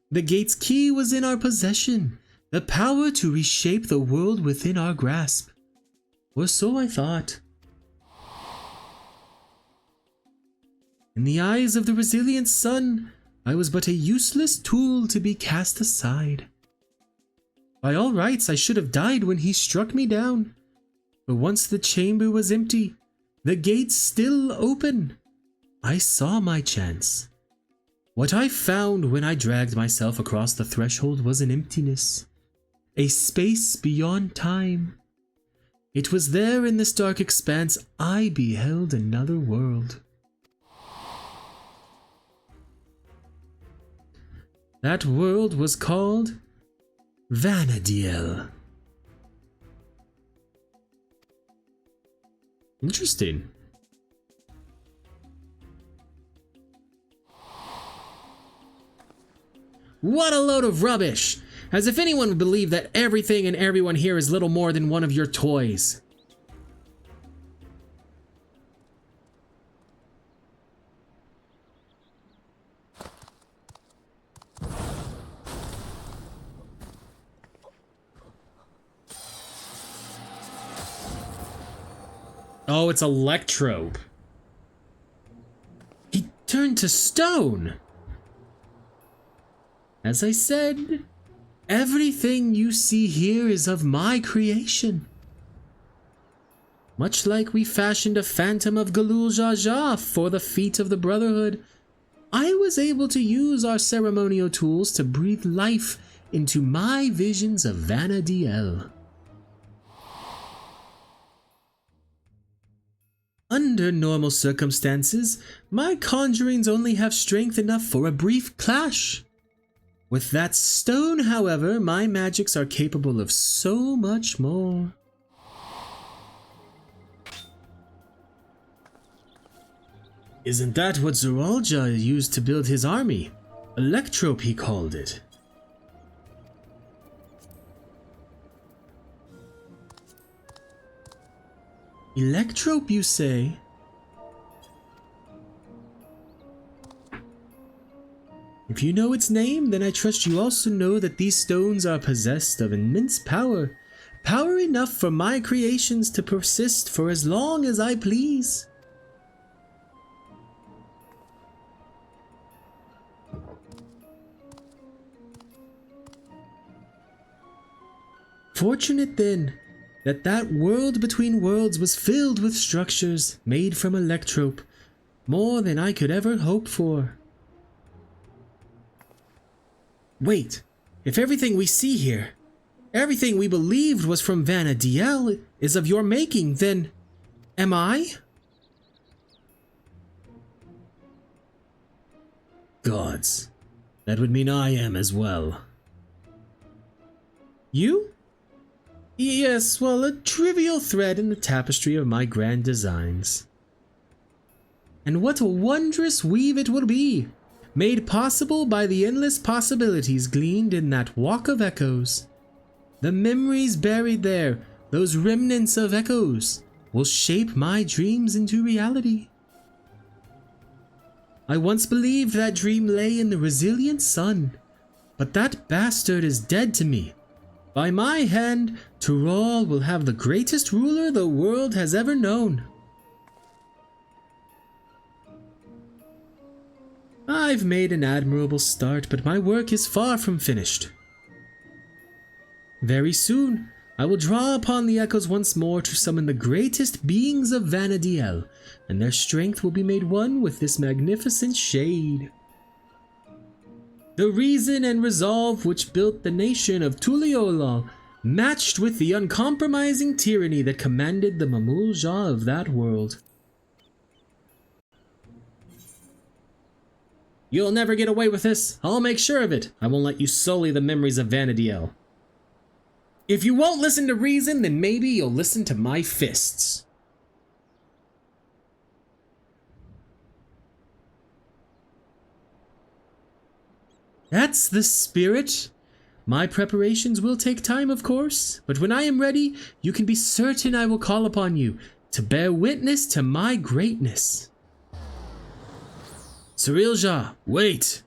The gate's key was in our possession, the power to reshape the world within our grasp. Or so I thought. In the eyes of the resilient sun, I was but a useless tool to be cast aside. By all rights, I should have died when he struck me down. But once the chamber was empty, the gates still open, I saw my chance. What I found when I dragged myself across the threshold was an emptiness, a space beyond time. It was there in this dark expanse I beheld another world. That world was called Vana'diel. Interesting. What a load of rubbish! As if anyone would believe that everything and everyone here is little more than one of your toys. Oh, it's Electrope. He turned to stone. As I said, everything you see here is of my creation. Much like we fashioned a phantom of Galul Jaja for the feet of the Brotherhood, I was able to use our ceremonial tools to breathe life into my visions of Vana'diel. Under normal circumstances, my conjurings only have strength enough for a brief clash. With that stone, however, my magics are capable of so much more. Isn't that what Zuralja used to build his army? Electrope, he called it. Electrope, you say? If you know its name, then I trust you also know that these stones are possessed of immense power. Power enough for my creations to persist for as long as I please. Fortunate then, that world between worlds was filled with structures made from Electrope, more than I could ever hope for. Wait, if everything we see here, everything we believed was from Vana'diel is of your making, then am I? Gods, that would mean I am as well. You? Yes, well, a trivial thread in the tapestry of my grand designs. And what a wondrous weave it will be, made possible by the endless possibilities gleaned in that walk of echoes. The memories buried there, those remnants of echoes, will shape my dreams into reality. I once believed that dream lay in the resilient sun, but that bastard is dead to me. By my hand, Tural will have the greatest ruler the world has ever known. I've made an admirable start, but my work is far from finished. Very soon, I will draw upon the echoes once more to summon the greatest beings of Vana'diel, and their strength will be made one with this magnificent shade. The reason and resolve which built the nation of Tuliolal, matched with the uncompromising tyranny that commanded the Mamulja of that world. You'll never get away with this. I'll make sure of it. I won't let you sully the memories of Vana'diel. If you won't listen to reason, then maybe you'll listen to my fists. That's the spirit. My preparations will take time, of course, but when I am ready, you can be certain I will call upon you to bear witness to my greatness. Sarilja, wait!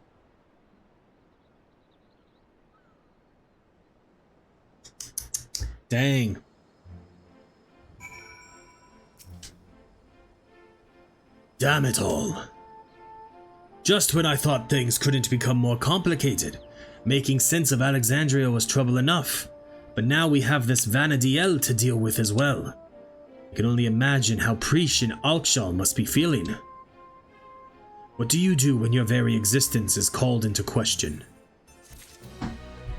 Dang. Damn it all. Just when I thought things couldn't become more complicated, making sense of Alexandria was trouble enough, but now we have this Vana'diel to deal with as well. I can only imagine how Prish and Alkshal must be feeling. What do you do when your very existence is called into question?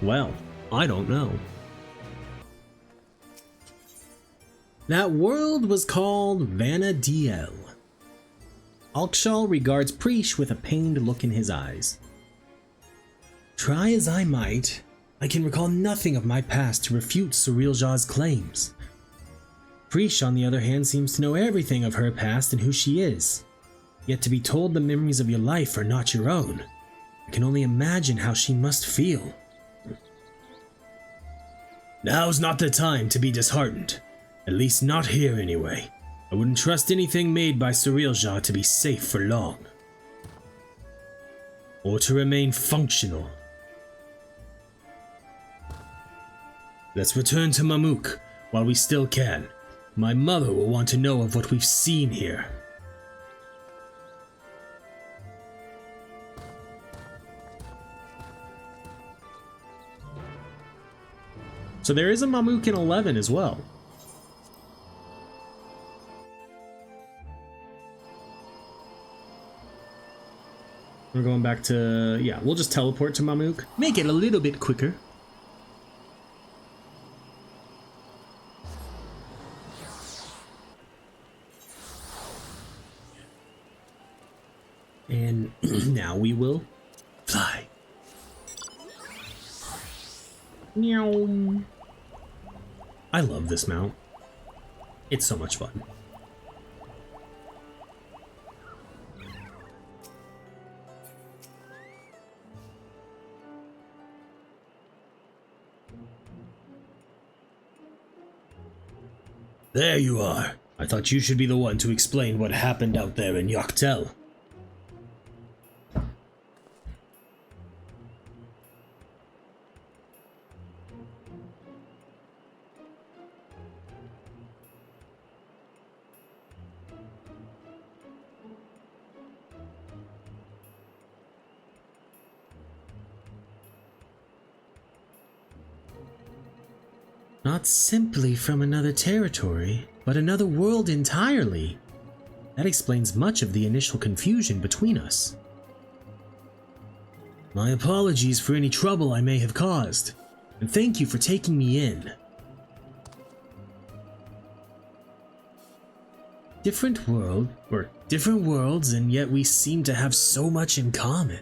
Well, I don't know. That world was called Vana'diel. Alkshal regards Prish with a pained look in his eyes. Try as I might, I can recall nothing of my past to refute Sarilja's claims. Prish, on the other hand, seems to know everything of her past and who she is. Yet to be told the memories of your life are not your own, I can only imagine how she must feel. Now's not the time to be disheartened. At least not here anyway. I wouldn't trust anything made by Sarilja to be safe for long. Or to remain functional. Let's return to Mamuk while we still can. My mother will want to know of what we've seen here. So there is a Mamuk in 11 as well. We're going back to, yeah, we'll just teleport to Mamuk. Make it a little bit quicker. And now we will fly. Meow. I love this mount. It's so much fun. There you are. I thought you should be the one to explain what happened out there in Yoktel. Not simply from another territory, but another world entirely. That explains much of the initial confusion between us. My apologies for any trouble I may have caused, and thank you for taking me in. Different worlds, and yet we seem to have so much in common.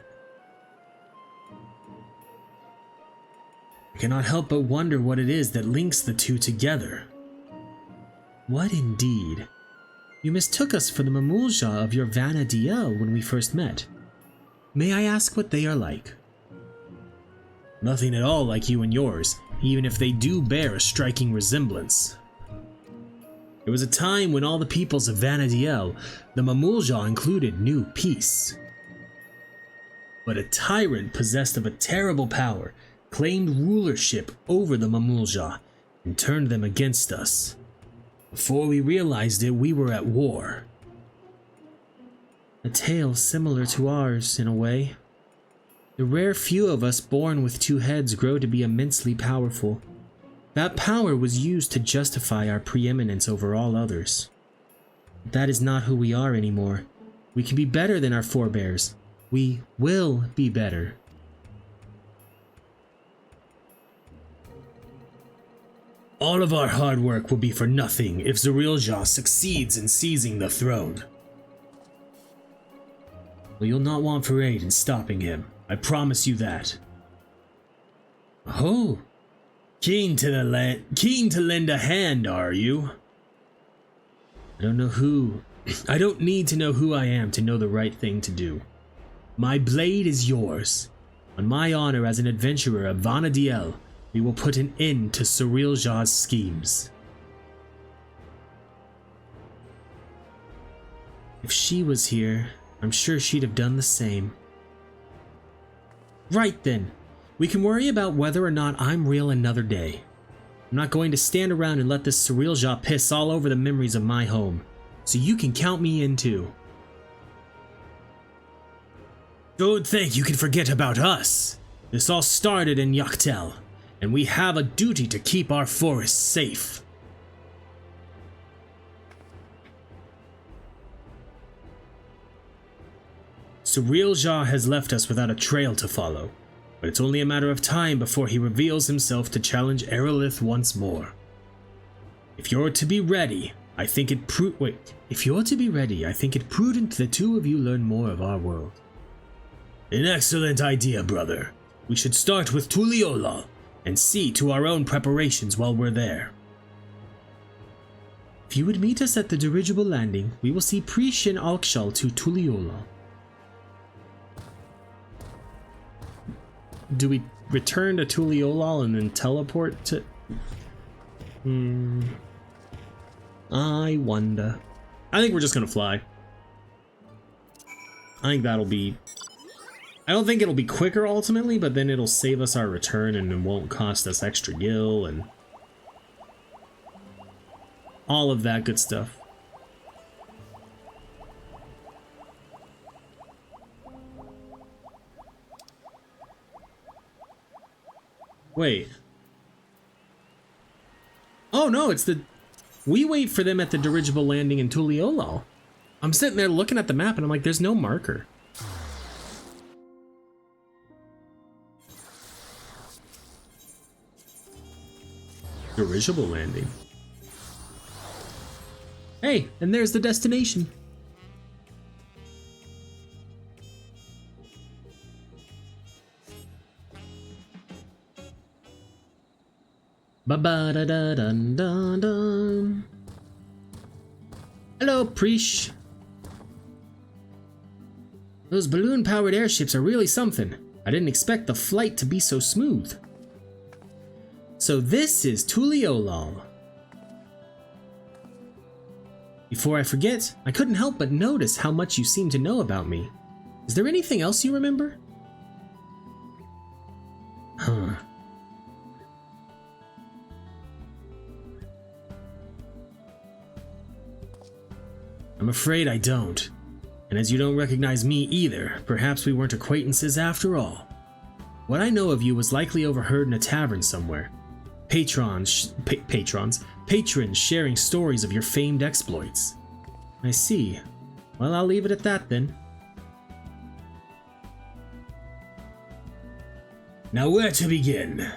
I cannot help but wonder what it is that links the two together. What indeed? You mistook us for the Mamulja of your Vana'diel when we first met. May I ask what they are like? Nothing at all like you and yours, even if they do bear a striking resemblance. There was a time when all the peoples of Vana'diel, the Mamulja included, knew peace. But a tyrant possessed of a terrible power claimed rulership over the Mamulja and turned them against us. Before we realized it, we were at war. A tale similar to ours, in a way. The rare few of us born with two heads grow to be immensely powerful. That power was used to justify our preeminence over all others. But that is not who we are anymore. We can be better than our forebears. We will be better. All of our hard work will be for nothing if Zerilja succeeds in seizing the throne. Well, you'll not want for aid in stopping him. I promise you that. Oh, keen to lend a hand, are you? I don't need to know who I am to know the right thing to do. My blade is yours. On my honor as an adventurer of Vana'diel, we will put an end to Zerilja's schemes. If she was here, I'm sure she'd have done the same. Right then, we can worry about whether or not I'm real another day. I'm not going to stand around and let this Zerilja piss all over the memories of my home, so you can count me in too. Don't think you can forget about us. This all started in Yachtel, and we have a duty to keep our forests safe. Zerilja has left us without a trail to follow, but it's only a matter of time before he reveals himself to challenge Arilith once more. If you're to be ready, I think it prudent the two of you learn more of our world. An excellent idea, brother. We should start with Tuliyollal and see to our own preparations while we're there. If you would meet us at the dirigible landing, we will see Prishin Alkshal to Tuliyollal. Do we return to Tuliyollal and then teleport to... I wonder. I think we're just gonna fly. I think that'll be... I don't think it'll be quicker ultimately, but then it'll save us our return and it won't cost us extra gil and... all of that good stuff. Wait. Oh no, it's the... We wait for them at the dirigible landing in Tuliyollal. I'm sitting there looking at the map and I'm like, there's no marker. Dirigible landing. Hey, and there's the destination. Ba-ba-da-da-dun-dun-dun. Hello, Preesh. Those balloon-powered airships are really something. I didn't expect the flight to be so smooth. So this is Tuliyollal. Before I forget, I couldn't help but notice how much you seem to know about me. Is there anything else you remember? Huh. I'm afraid I don't. And as you don't recognize me either, perhaps we weren't acquaintances after all. What I know of you was likely overheard in a tavern somewhere. Patrons sharing stories of your famed exploits. I see. Well, I'll leave it at that then. Now where to begin?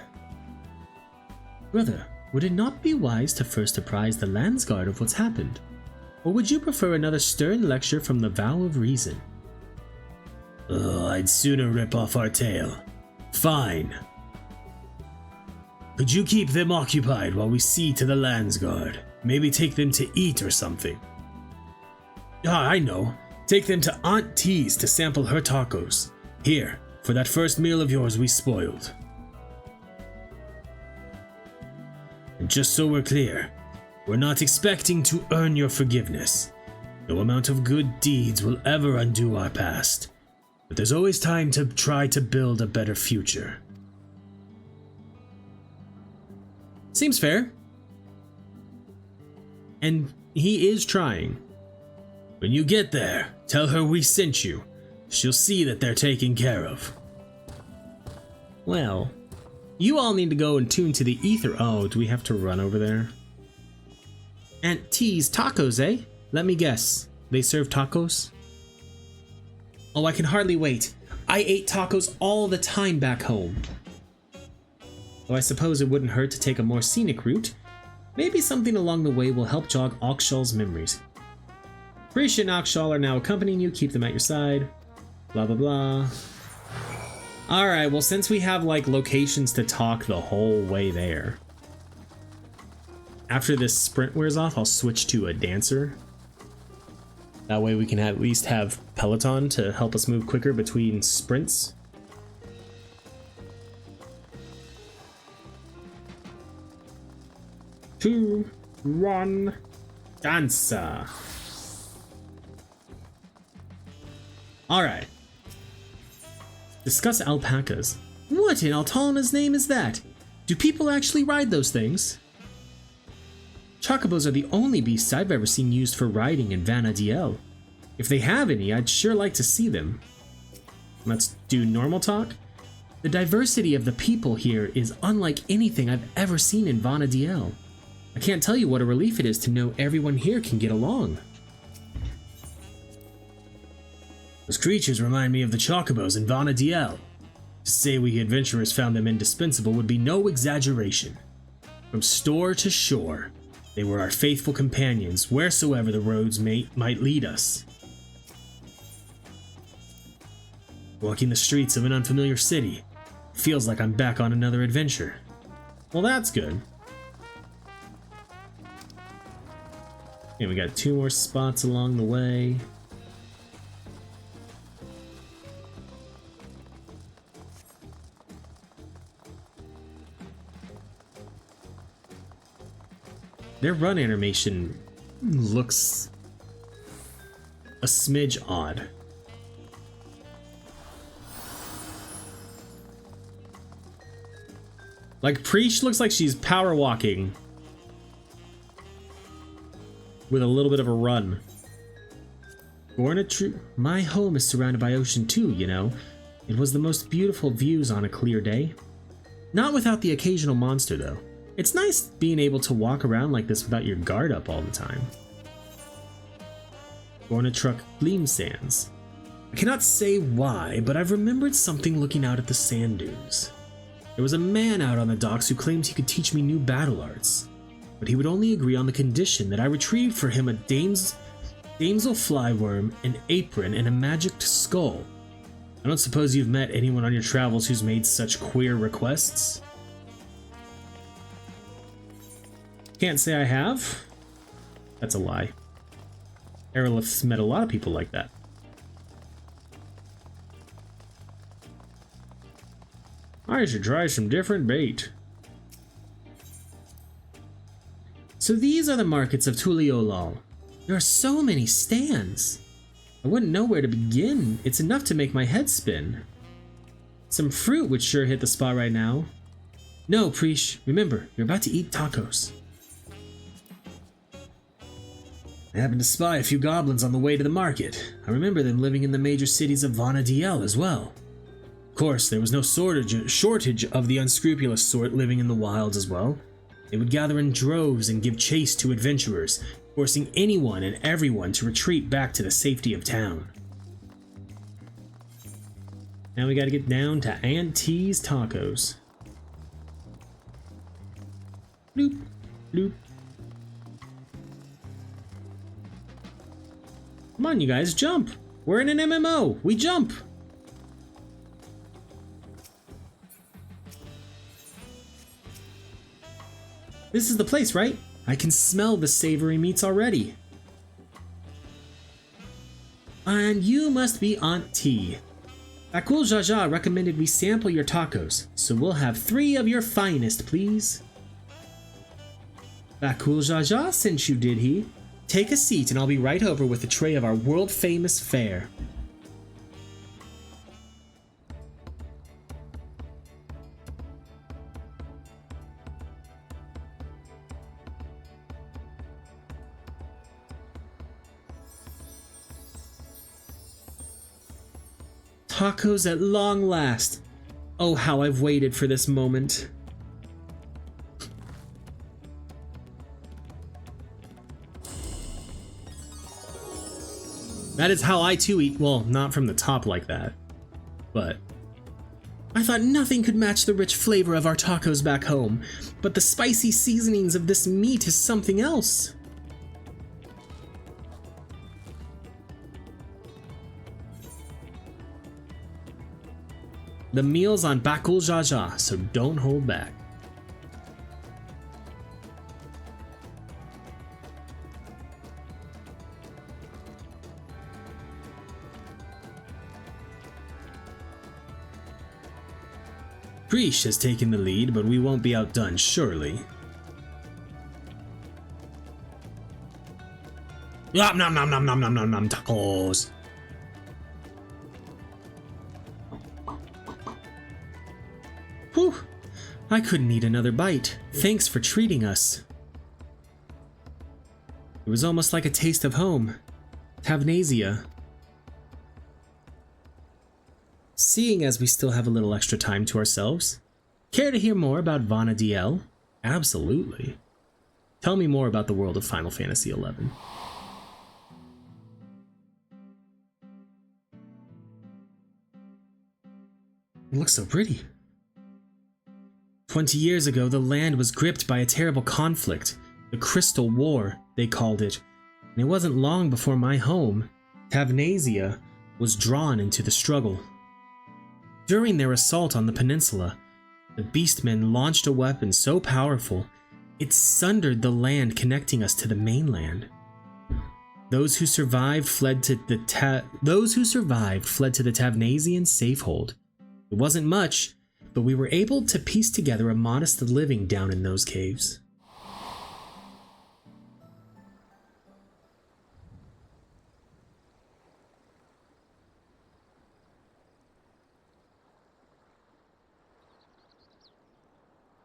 Brother, would it not be wise to first apprise the Landsguard of what's happened? Or would you prefer another stern lecture from the Vow of Reason? Oh, I'd sooner rip off our tail. Fine. Could you keep them occupied while we see to the Landsguard? Maybe take them to eat or something. Ah, I know. Take them to Aunt T's to sample her tacos. Here, for that first meal of yours we spoiled. And just so we're clear, we're not expecting to earn your forgiveness. No amount of good deeds will ever undo our past. But there's always time to try to build a better future. Seems fair. And he is trying. When you get there, tell her we sent you. She'll see that they're taken care of. Well, you all need to go and tune to the ether. Oh, do we have to run over there? Aunt T's tacos, eh? Let me guess. They serve tacos? Oh, I can hardly wait. I ate tacos all the time back home. Though I suppose it wouldn't hurt to take a more scenic route. Maybe something along the way will help jog Oxshaw's memories. Prisha and Oxshaw are now accompanying you. Keep them at your side. Blah, blah, blah. Alright, well, since we have, like, locations to talk the whole way there. After this sprint wears off, I'll switch to a dancer. That way we can at least have Peloton to help us move quicker between sprints. Two, one, dancer. Alright. Discuss alpacas. What in Altana's name is that? Do people actually ride those things? Chocobos are the only beasts I've ever seen used for riding in Vana'diel. If they have any, I'd sure like to see them. Let's do normal talk. The diversity of the people here is unlike anything I've ever seen in Vana'diel. I can't tell you what a relief it is to know everyone here can get along. Those creatures remind me of the Chocobos in Vana'diel. To say we adventurers found them indispensable would be no exaggeration. From store to shore, they were our faithful companions wheresoever the roads might lead us. Walking the streets of an unfamiliar city feels like I'm back on another adventure. Well, that's good. Okay, we got 2 more spots along the way. Their run animation looks a smidge odd. Like, Preach looks like she's power walking with a little bit of a run. My home is surrounded by ocean too, you know. It was the most beautiful views on a clear day. Not without the occasional monster, though. It's nice being able to walk around like this without your guard up all the time. Gorna Truck Gleam Sands. I cannot say why, but I've remembered something looking out at the sand dunes. There was a man out on the docks who claimed he could teach me new battle arts, but he would only agree on the condition that I retrieved for him a damsel flyworm, an apron, and a magic skull. I don't suppose you've met anyone on your travels who's made such queer requests? Can't say I have. That's a lie. Arilith's met a lot of people like that. I should try some different bait. So these are the markets of Tuliolal. There are so many stands. I wouldn't know where to begin. It's enough to make my head spin. Some fruit would sure hit the spot right now. No, Preesh, remember, you're about to eat tacos. I happened to spy a few goblins on the way to the market. I remember them living in the major cities of Vana'diel as well. Of course, there was no shortage of the unscrupulous sort living in the wilds as well. They would gather in droves and give chase to adventurers, forcing anyone and everyone to retreat back to the safety of town. Now we gotta get down to Aunt T's Tacos. Bloop, bloop. Come on, you guys, jump! We're in an MMO! We jump! This is the place, right? I can smell the savory meats already. And you must be Aunt T. Bakul Jaja recommended we sample your tacos, so we'll have 3 of your finest, please. Bakul Jaja sent you, did he? Take a seat and I'll be right over with a tray of our world-famous fare. Tacos at long last. Oh, how I've waited for this moment. That is how I too eat. Well, not from the top like that, but I thought nothing could match the rich flavor of our tacos back home, but the spicy seasonings of this meat is something else. The meal's on Bakul Jaja, so don't hold back. Preesh has taken the lead, but we won't be outdone, surely. Yum nom nom nom nom nom nom nom tacos. Whew, I couldn't eat another bite. Thanks for treating us. It was almost like a taste of home. Tavnasia. Seeing as we still have a little extra time to ourselves, care to hear more about Vana'diel? Absolutely. Tell me more about the world of Final Fantasy XI. It looks so pretty. 20 years ago, the land was gripped by a terrible conflict, the Crystal War, they called it, and it wasn't long before my home, Tavnasia, was drawn into the struggle. During their assault on the peninsula, the Beastmen launched a weapon so powerful, it sundered the land connecting us to the mainland. Those who survived fled to the Tavnasian safehold. It wasn't much, but we were able to piece together a modest living down in those caves.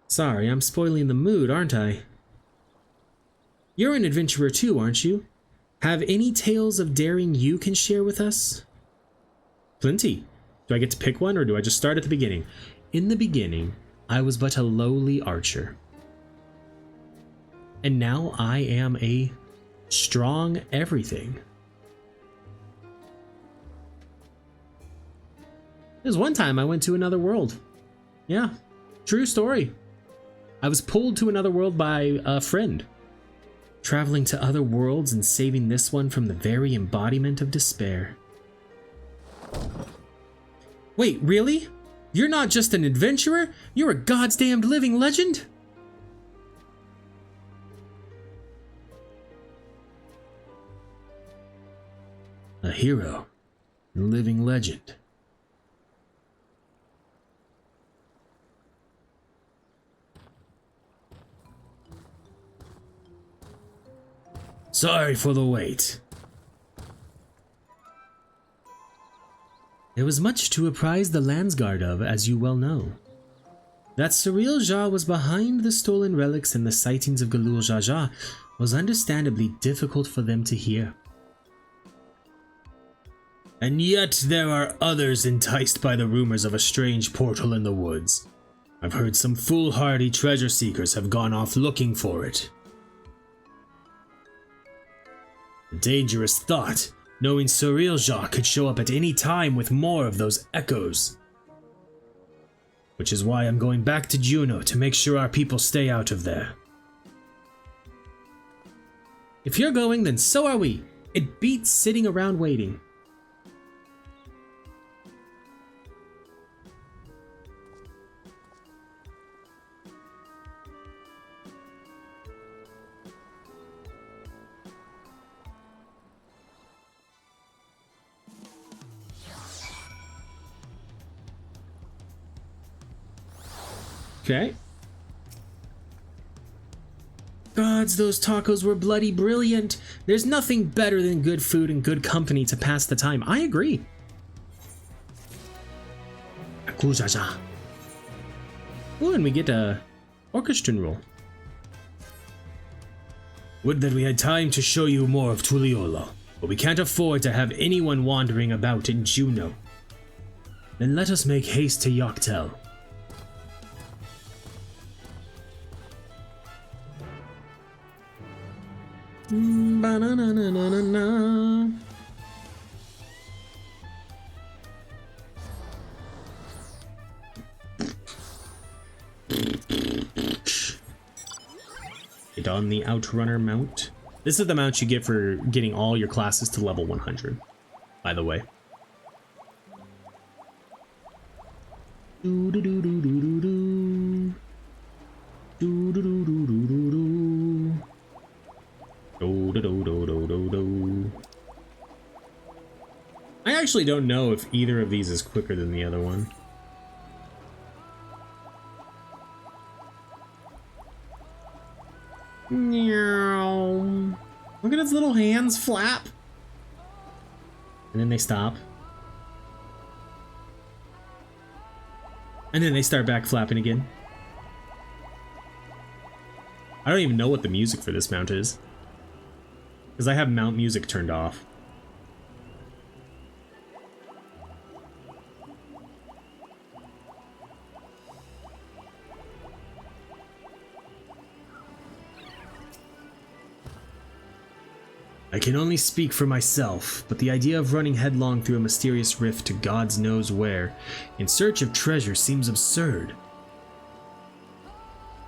Sorry, I'm spoiling the mood, aren't I? You're an adventurer too, aren't you? Have any tales of daring you can share with us? Plenty. Do I get to pick one, or do I just start at the beginning? In the beginning, I was but a lowly archer. And now I am a strong everything. There's one time I went to another world. Yeah, true story. I was pulled to another world by a friend. Traveling to other worlds and saving this one from the very embodiment of despair. Wait, really? You're not just an adventurer? You're a goddamned living legend? A hero. A living legend. Sorry for the wait. There was much to apprise the Landsguard of, as you well know. That Surreal Jah was behind the stolen relics and the sightings of Galul Jaja was understandably difficult for them to hear. And yet there are others enticed by the rumors of a strange portal in the woods. I've heard some foolhardy treasure seekers have gone off looking for it. A dangerous thought, knowing Surreal Jah could show up at any time with more of those echoes. Which is why I'm going back to Juno to make sure our people stay out of there. If you're going, then so are we. It beats sitting around waiting. Okay. Gods, those tacos were bloody brilliant. There's nothing better than good food and good company to pass the time. I agree. Ooh, and we get a orchestral roll. Would that we had time to show you more of Tuliolo, but we can't afford to have anyone wandering about in Juno. Then let us make haste to Yoctel. Ba-na-na-na-na-na. Get on the Outrunner mount. This is the mount you get for getting all your classes to level 100, by the way. Do-do-do-do-do-do-do. Do-do-do-do-do-do-do. Do-do-do-do-do-do-do. I actually don't know if either of these is quicker than the other one. Look at its little hands flap. And then they stop. And then they start back flapping again. I don't even know what the music for this mount is, because I have mount music turned off. I can only speak for myself, but the idea of running headlong through a mysterious rift to God's knows where, in search of treasure, seems absurd.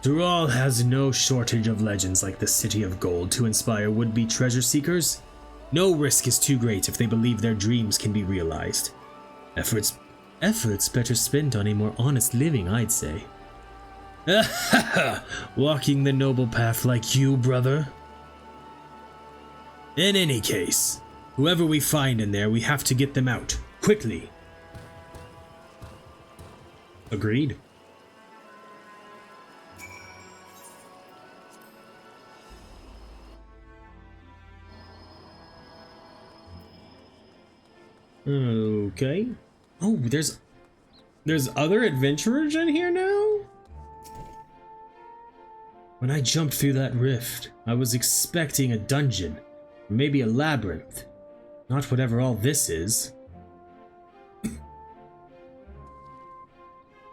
Dural has no shortage of legends like the City of Gold to inspire would-be treasure seekers. No risk is too great if they believe their dreams can be realized. Efforts better spent on a more honest living, I'd say. Walking the noble path like you, brother. In any case, whoever we find in there, we have to get them out, quickly. Agreed. Okay. Oh, there's other adventurers in here now? When I jumped through that rift, I was expecting a dungeon. Maybe a labyrinth. Not whatever all this is.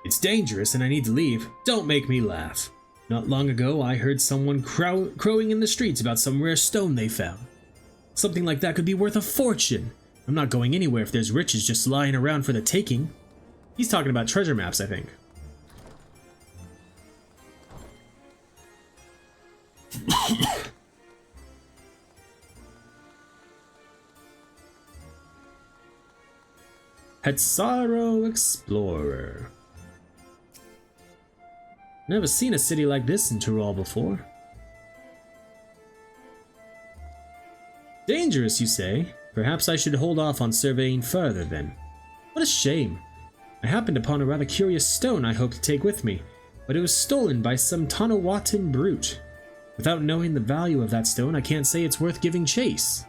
It's dangerous and I need to leave. Don't make me laugh. Not long ago, I heard someone crowing in the streets about some rare stone they found. Something like that could be worth a fortune. I'm not going anywhere if there's riches just lying around for the taking. He's talking about treasure maps, I think. Hetsaro Explorer. Never seen a city like this in Tural before. Dangerous, you say? Perhaps I should hold off on surveying further then. What a shame. I happened upon a rather curious stone I hoped to take with me, but it was stolen by some Tanawatan brute. Without knowing the value of that stone, I can't say it's worth giving chase.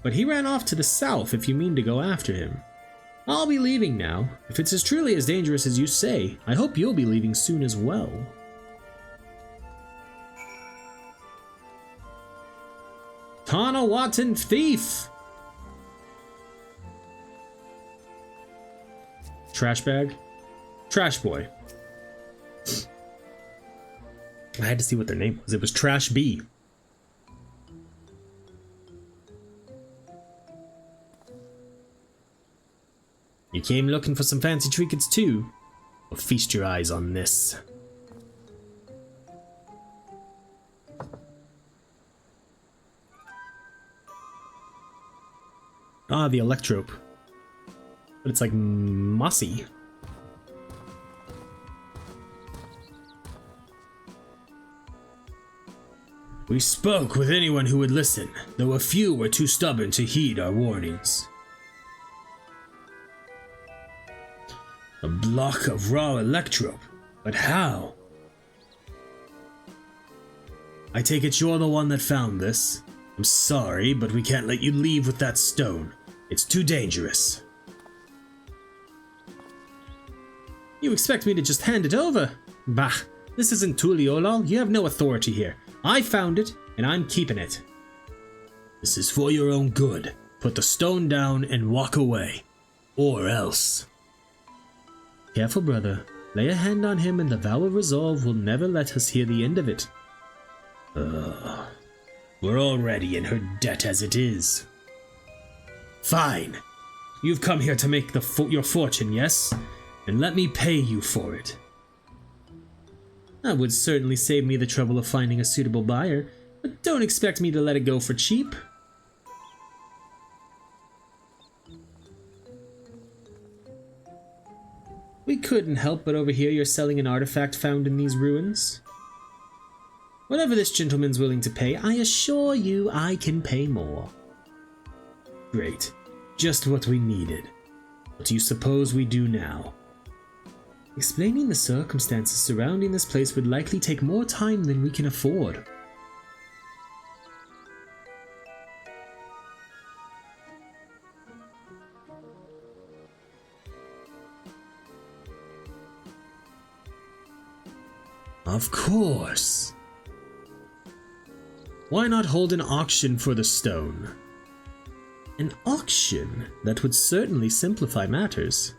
But he ran off to the south if you mean to go after him. I'll be leaving now. If it's as truly as dangerous as you say, I hope you'll be leaving soon as well. Tanawatan thief! Trash bag? Trash boy. I had to see what their name was. It was Trash B. You came looking for some fancy trinkets too? Well, feast your eyes on this. Ah, the electrope. But it's like mossy. We spoke with anyone who would listen, though a few were too stubborn to heed our warnings. A block of raw electrope. But how? I take it you're the one that found this. I'm sorry, but we can't let you leave with that stone. It's too dangerous. You expect me to just hand it over? Bah, this isn't Tuliolol. You have no authority here. I found it, and I'm keeping it. This is for your own good. Put the stone down and walk away. Or else. Careful, brother. Lay a hand on him and the vow of resolve will never let us hear the end of it. We're already in her debt as it is. Fine. You've come here to make your fortune, yes? And let me pay you for it. That would certainly save me the trouble of finding a suitable buyer, but don't expect me to let it go for cheap. We couldn't help but overhear you're selling an artifact found in these ruins. Whatever this gentleman's willing to pay, I assure you I can pay more. Great. Just what we needed. What do you suppose we do now? Explaining the circumstances surrounding this place would likely take more time than we can afford. Of course. Why not hold an auction for the stone? An auction? That would certainly simplify matters.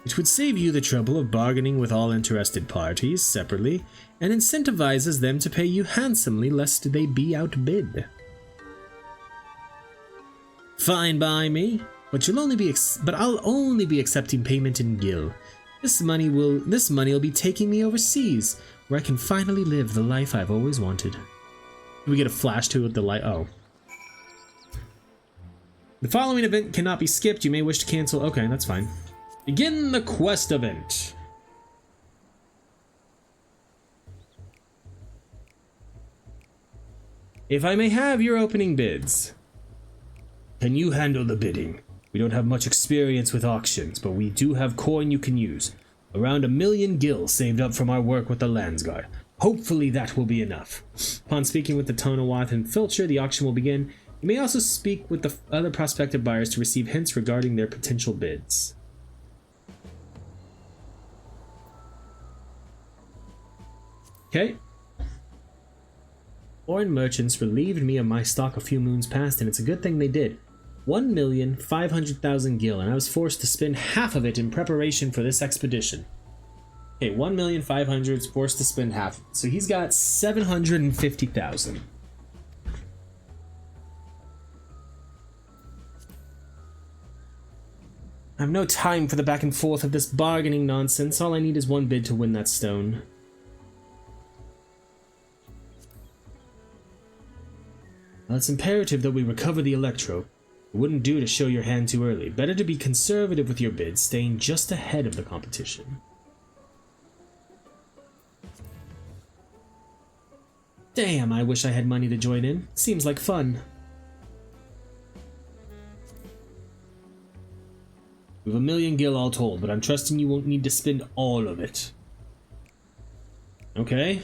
It would save you the trouble of bargaining with all interested parties separately, and incentivizes them to pay you handsomely lest they be outbid. Fine by me, but I'll only be accepting payment in gil. This money will be taking me overseas, where I can finally live the life I've always wanted. We get a flash to it, the light. Oh. The following event cannot be skipped. You may wish to cancel. Okay, that's fine. Begin the quest event. If I may have your opening bids. Can you handle the bidding? We don't have much experience with auctions, but we do have coin you can use. Around 1 million gil saved up from our work with the Landsguard. Hopefully that will be enough. Upon speaking with the Tonawath and Filcher, the auction will begin. You may also speak with the other prospective buyers to receive hints regarding their potential bids. Okay. Foreign merchants relieved me of my stock a few moons past, and it's a good thing they did. 1,500,000 gil, and I was forced to spend half of it in preparation for this expedition. Okay, 1,500,000 forced to spend half. So he's got 750,000. I have no time for the back and forth of this bargaining nonsense. All I need is one bid to win that stone. Well, it's imperative that we recover the Electro. It wouldn't do to show your hand too early. Better to be conservative with your bids, staying just ahead of the competition. Damn, I wish I had money to join in. Seems like fun. We have 1 million gil all told, but I'm trusting you won't need to spend all of it. Okay.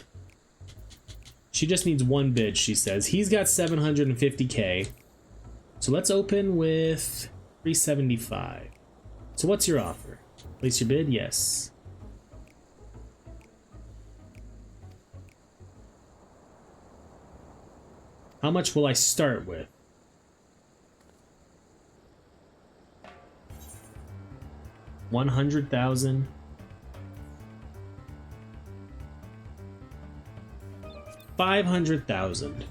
She just needs one bid, she says. He's got 750k. So let's open with 375. So what's your offer? Place your bid? Yes. How much will I start with? $100,000. $500,000.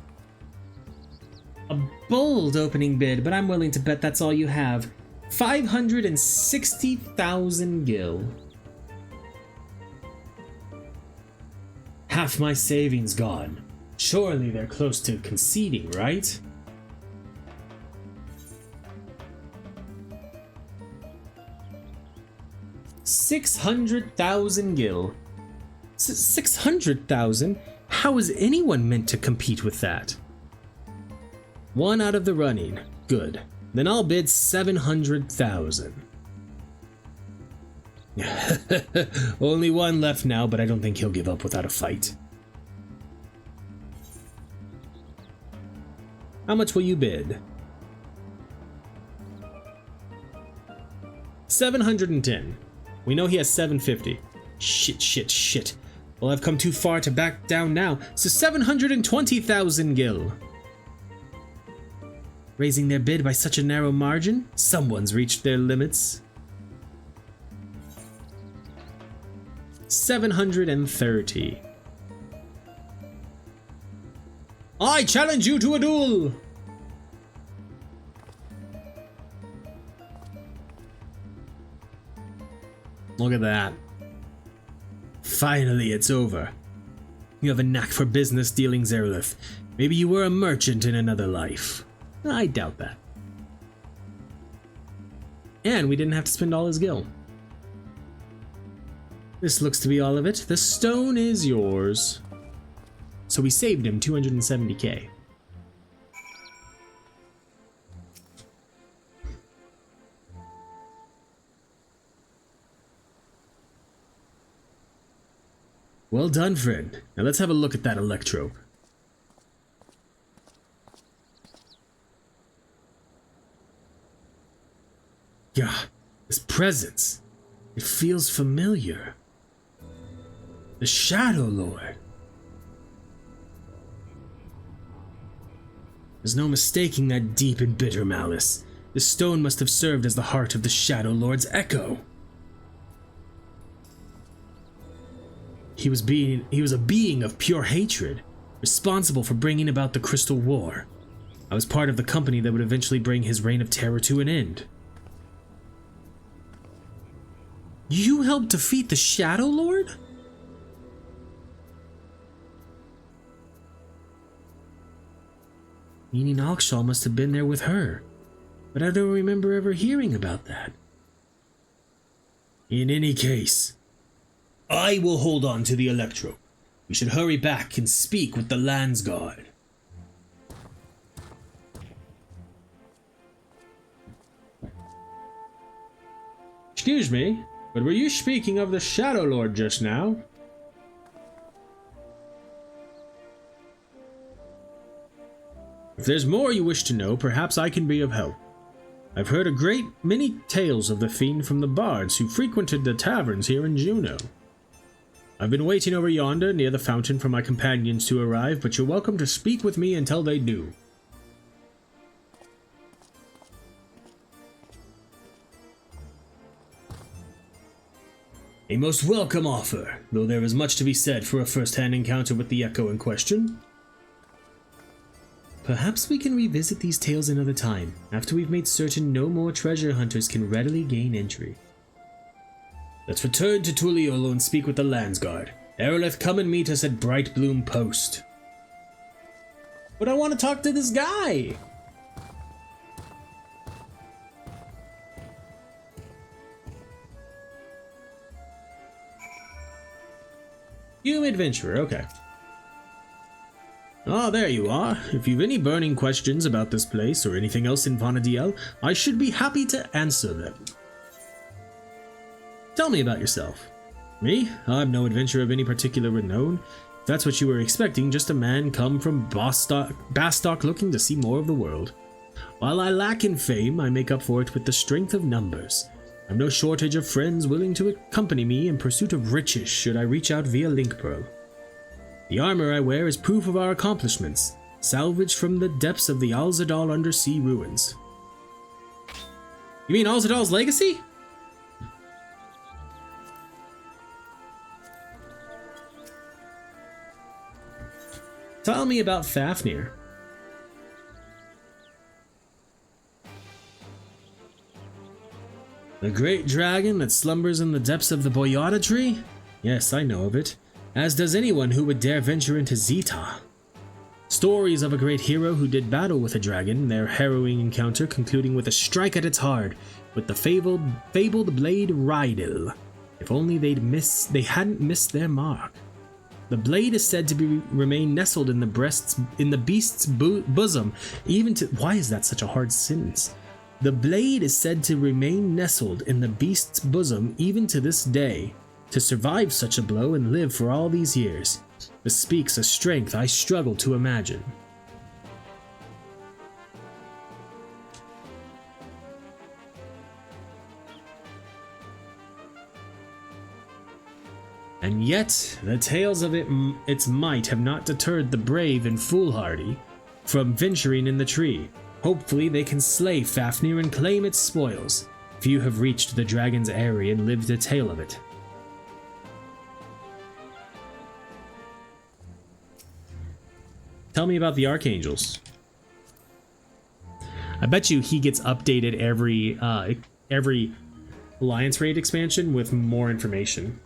A bold opening bid, but I'm willing to bet that's all you have. 560,000 gil. Half my savings gone. Surely they're close to conceding, right? $600,000 gil. 600,000? How is anyone meant to compete with that? One out of the running. Good. Then I'll bid 700,000. Only one left now, but I don't think he'll give up without a fight. How much will you bid? 710. We know he has 750. Shit. Well, I've come too far to back down now, so 720,000 gil. Raising their bid by such a narrow margin? Someone's reached their limits. 730. I challenge you to a duel! Look at that. Finally, it's over. You have a knack for business dealings, Arilith. Maybe you were a merchant in another life. I doubt that. And we didn't have to spend all his gil. This looks to be all of it. The stone is yours. So we saved him 270k. Well done, friend. Now let's have a look at that electrope. Yeah, this presence. It feels familiar. The Shadow Lord. There's no mistaking that deep and bitter malice. The stone must have served as the heart of the Shadow Lord's echo. He was a being of pure hatred, responsible for bringing about the Crystal War. I was part of the company that would eventually bring his reign of terror to an end. You helped defeat the Shadow Lord? Meaning Alkshal must have been there with her, but I don't remember ever hearing about that. In any case, I will hold on to the electrope. We should hurry back and speak with the Landsguard. Excuse me, but were you speaking of the Shadow Lord just now? If there's more you wish to know, perhaps I can be of help. I've heard a great many tales of the fiend from the bards who frequented the taverns here in Juneau. I've been waiting over yonder near the fountain for my companions to arrive, but you're welcome to speak with me until they do. A most welcome offer, though there is much to be said for a first-hand encounter with the Echo in question. Perhaps we can revisit these tales another time, after we've made certain no more treasure hunters can readily gain entry. Let's return to Tuliolo and speak with the Landsguard. Arilith, come and meet us at Bright Bloom Post. But I want to talk to this guy! You adventurer, okay. Ah, there you are. If you've any burning questions about this place or anything else in Vana'diel, I should be happy to answer them. Tell me about yourself. Me? I'm no adventurer of any particular renown. If that's what you were expecting, just a man come from Bastok looking to see more of the world. While I lack in fame, I make up for it with the strength of numbers. I've no shortage of friends willing to accompany me in pursuit of riches should I reach out via Link Pearl. The armor I wear is proof of our accomplishments, salvaged from the depths of the Alzadal undersea ruins. You mean Alzadal's legacy? Tell me about Fafnir. The great dragon that slumbers in the depths of the Boyata tree? Yes, I know of it. As does anyone who would dare venture into Zeta. Stories of a great hero who did battle with a dragon, their harrowing encounter concluding with a strike at its heart with the fabled blade Rydil. If only they hadn't missed their mark. The blade is said to remain nestled in the beast's bosom, even to— why is that such a hard sentence? The blade is said to remain nestled in the beast's bosom even to this day. To survive such a blow and live for all these years bespeaks a strength I struggle to imagine. And yet, the tales of its might have not deterred the brave and foolhardy from venturing in the tree. Hopefully they can slay Fafnir and claim its spoils. Few have reached the dragon's eyrie and lived a tale of it. Tell me about the archangels. I bet you he gets updated every Alliance Raid expansion with more information.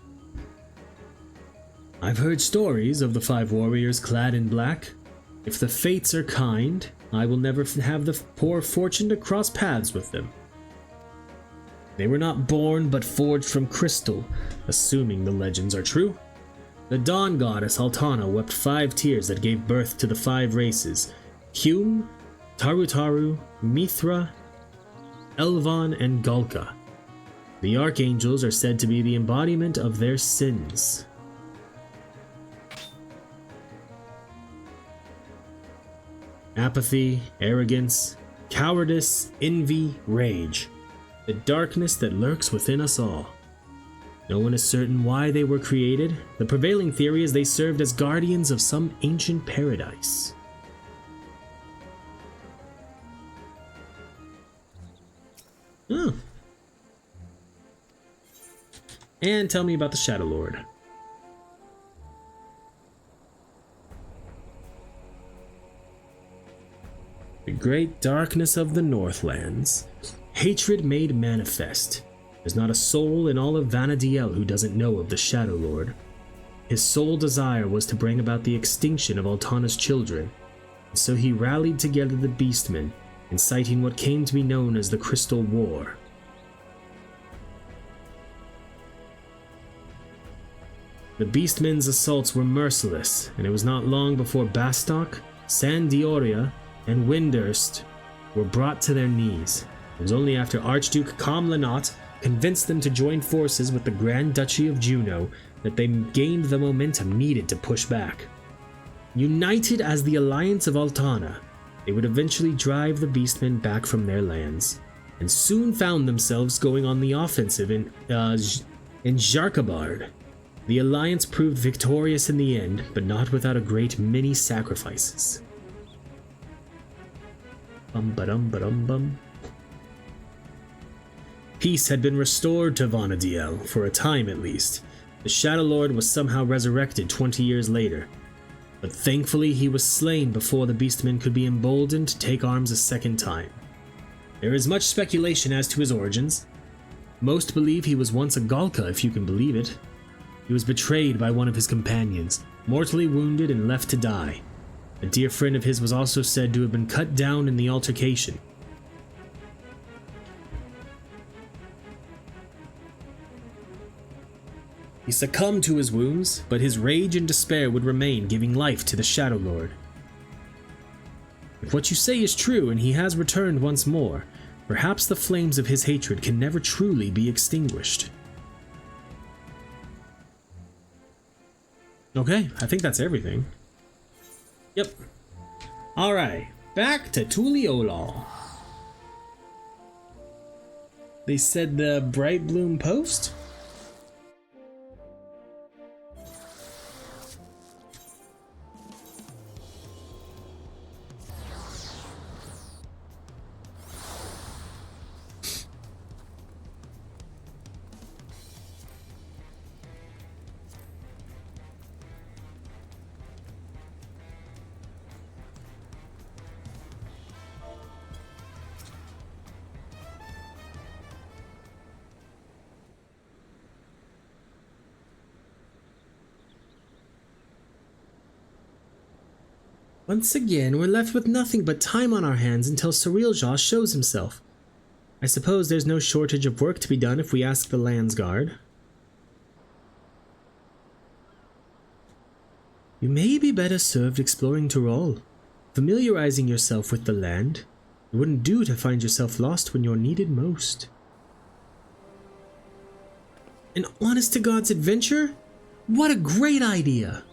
I've heard stories of the 5 warriors clad in black. If the fates are kind, I will never have the poor fortune to cross paths with them. They were not born but forged from crystal, assuming the legends are true. The dawn goddess Altana wept 5 tears that gave birth to the 5 races: Hume, Tarutaru, Mithra, Elvan, and Galka. The archangels are said to be the embodiment of their sins. Apathy, arrogance, cowardice, envy, rage. The darkness that lurks within us all. No one is certain why they were created. The prevailing theory is they served as guardians of some ancient paradise. Oh. And tell me about the Shadow Lord. The great darkness of the Northlands. Hatred made manifest. There's not a soul in all of Vana'diel who doesn't know of the Shadow Lord. His sole desire was to bring about the extinction of Altana's children, and so he rallied together the Beastmen, inciting what came to be known as the Crystal War. The Beastmen's assaults were merciless, and it was not long before Bastok, Sandioria, and Windurst were brought to their knees. It was only after Archduke Kamlanot convinced them to join forces with the Grand Duchy of Juno that they gained the momentum needed to push back. United as the Alliance of Altana, they would eventually drive the Beastmen back from their lands, and soon found themselves going on the offensive in Jarkabard. The Alliance proved victorious in the end, but not without a great many sacrifices. Bum. Peace had been restored to Vana'diel, for a time at least. The Shadow Lord was somehow resurrected 20 years later, but thankfully he was slain before the Beastmen could be emboldened to take arms a second time. There is much speculation as to his origins. Most believe he was once a Galka, if you can believe it. He was betrayed by one of his companions, mortally wounded and left to die. A dear friend of his was also said to have been cut down in the altercation. He succumbed to his wounds, but his rage and despair would remain, giving life to the Shadow Lord. If what you say is true and he has returned once more, perhaps the flames of his hatred can never truly be extinguished. Okay, I think that's everything. Yep. Alright, back to Tuliolal. They said the Bright Bloom Post? Once again, we're left with nothing but time on our hands until Sarilja shows himself. I suppose there's no shortage of work to be done if we ask the Landsguard. You may be better served exploring Tyrol, familiarizing yourself with the land. It wouldn't do to find yourself lost when you're needed most. An honest-to-God's adventure? What a great idea!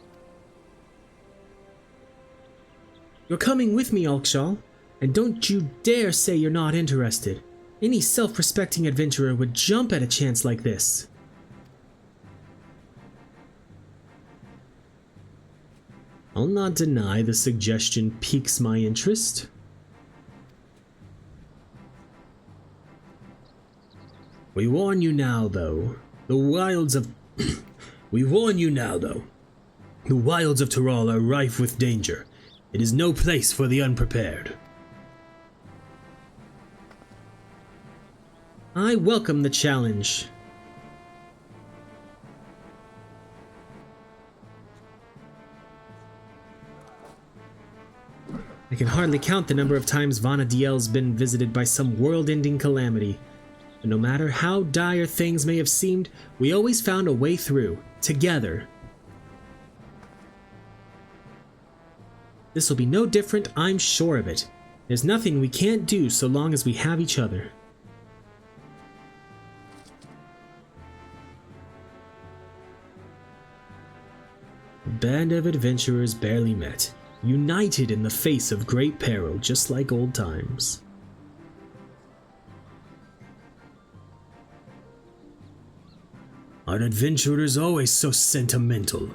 You're coming with me, Alkshal, and don't you dare say you're not interested. Any self-respecting adventurer would jump at a chance like this. I'll not deny the suggestion piques my interest. We warn you now, though. The wilds of Tural are rife with danger. It is no place for the unprepared. I welcome the challenge. I can hardly count the number of times Vana'diel's been visited by some world-ending calamity. But no matter how dire things may have seemed, we always found a way through, together. This will be no different, I'm sure of it. There's nothing we can't do so long as we have each other. A band of adventurers barely met, united in the face of great peril, just like old times. Are adventurers always so sentimental?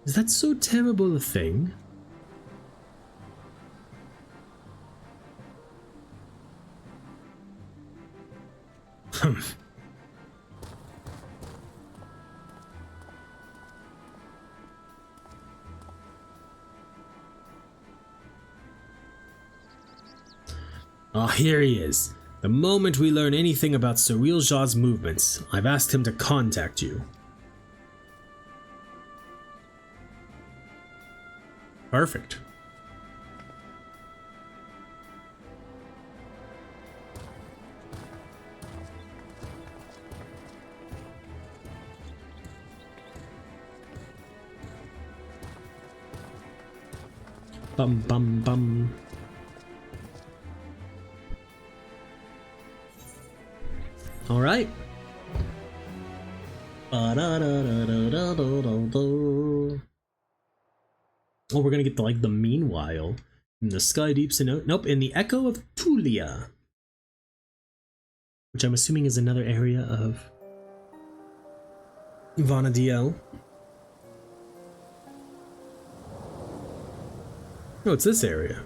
Is that so terrible a thing? Humph. Ah, here he is. The moment we learn anything about Arilith's movements, I've asked him to contact you. Perfect. Bum bum bum. All right. Oh, we're gonna get the meanwhile in the Sky Deeps and nope, in the Echo of Tulia, which I'm assuming is another area of Vana'diel. Oh, it's this area.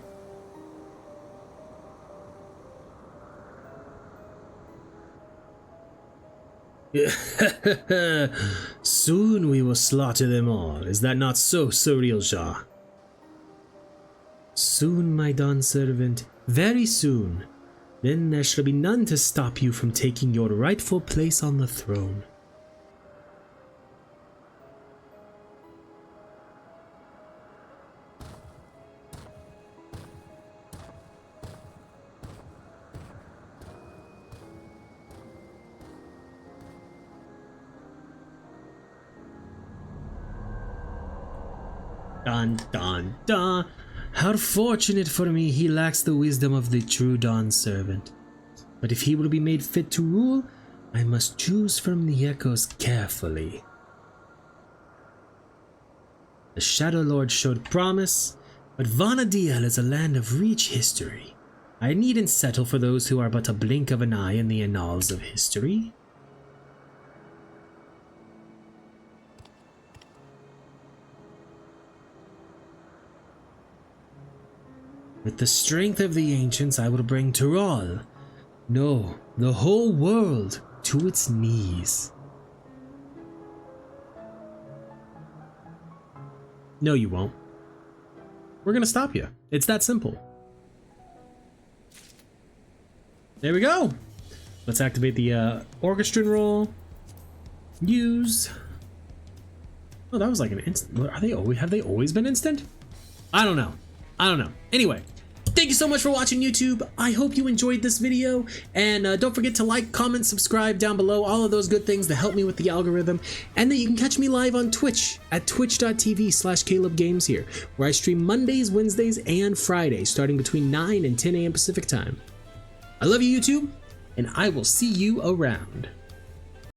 Soon we will slaughter them all. Is that not so, Arilith? Soon, my Dawn servant, very soon. Then there shall be none to stop you from taking your rightful place on the throne. Dun dun dun. How fortunate for me he lacks the wisdom of the true Dawn servant. But if he will be made fit to rule, I must choose from the echoes carefully. The Shadow Lord showed promise, but Vana'diel is a land of rich history. I needn't settle for those who are but a blink of an eye in the annals of history. With the strength of the ancients, I will bring Tural, no, the whole world, to its knees. No, you won't. We're gonna stop you. It's that simple. There we go. Let's activate the orchestral roll. Use. Oh, that was like an instant. Are they always? Have they always been instant? I don't know. Anyway, Thank you so much for watching, YouTube. I hope you enjoyed this video, and don't forget to like, comment, subscribe down below, all of those good things that help me with the algorithm, and that you can catch me live on Twitch at twitch.tv/CalebGames here, where I stream Mondays, Wednesdays, and Fridays, starting between 9 and 10 a.m. Pacific time. I love you, YouTube, and I will see you around.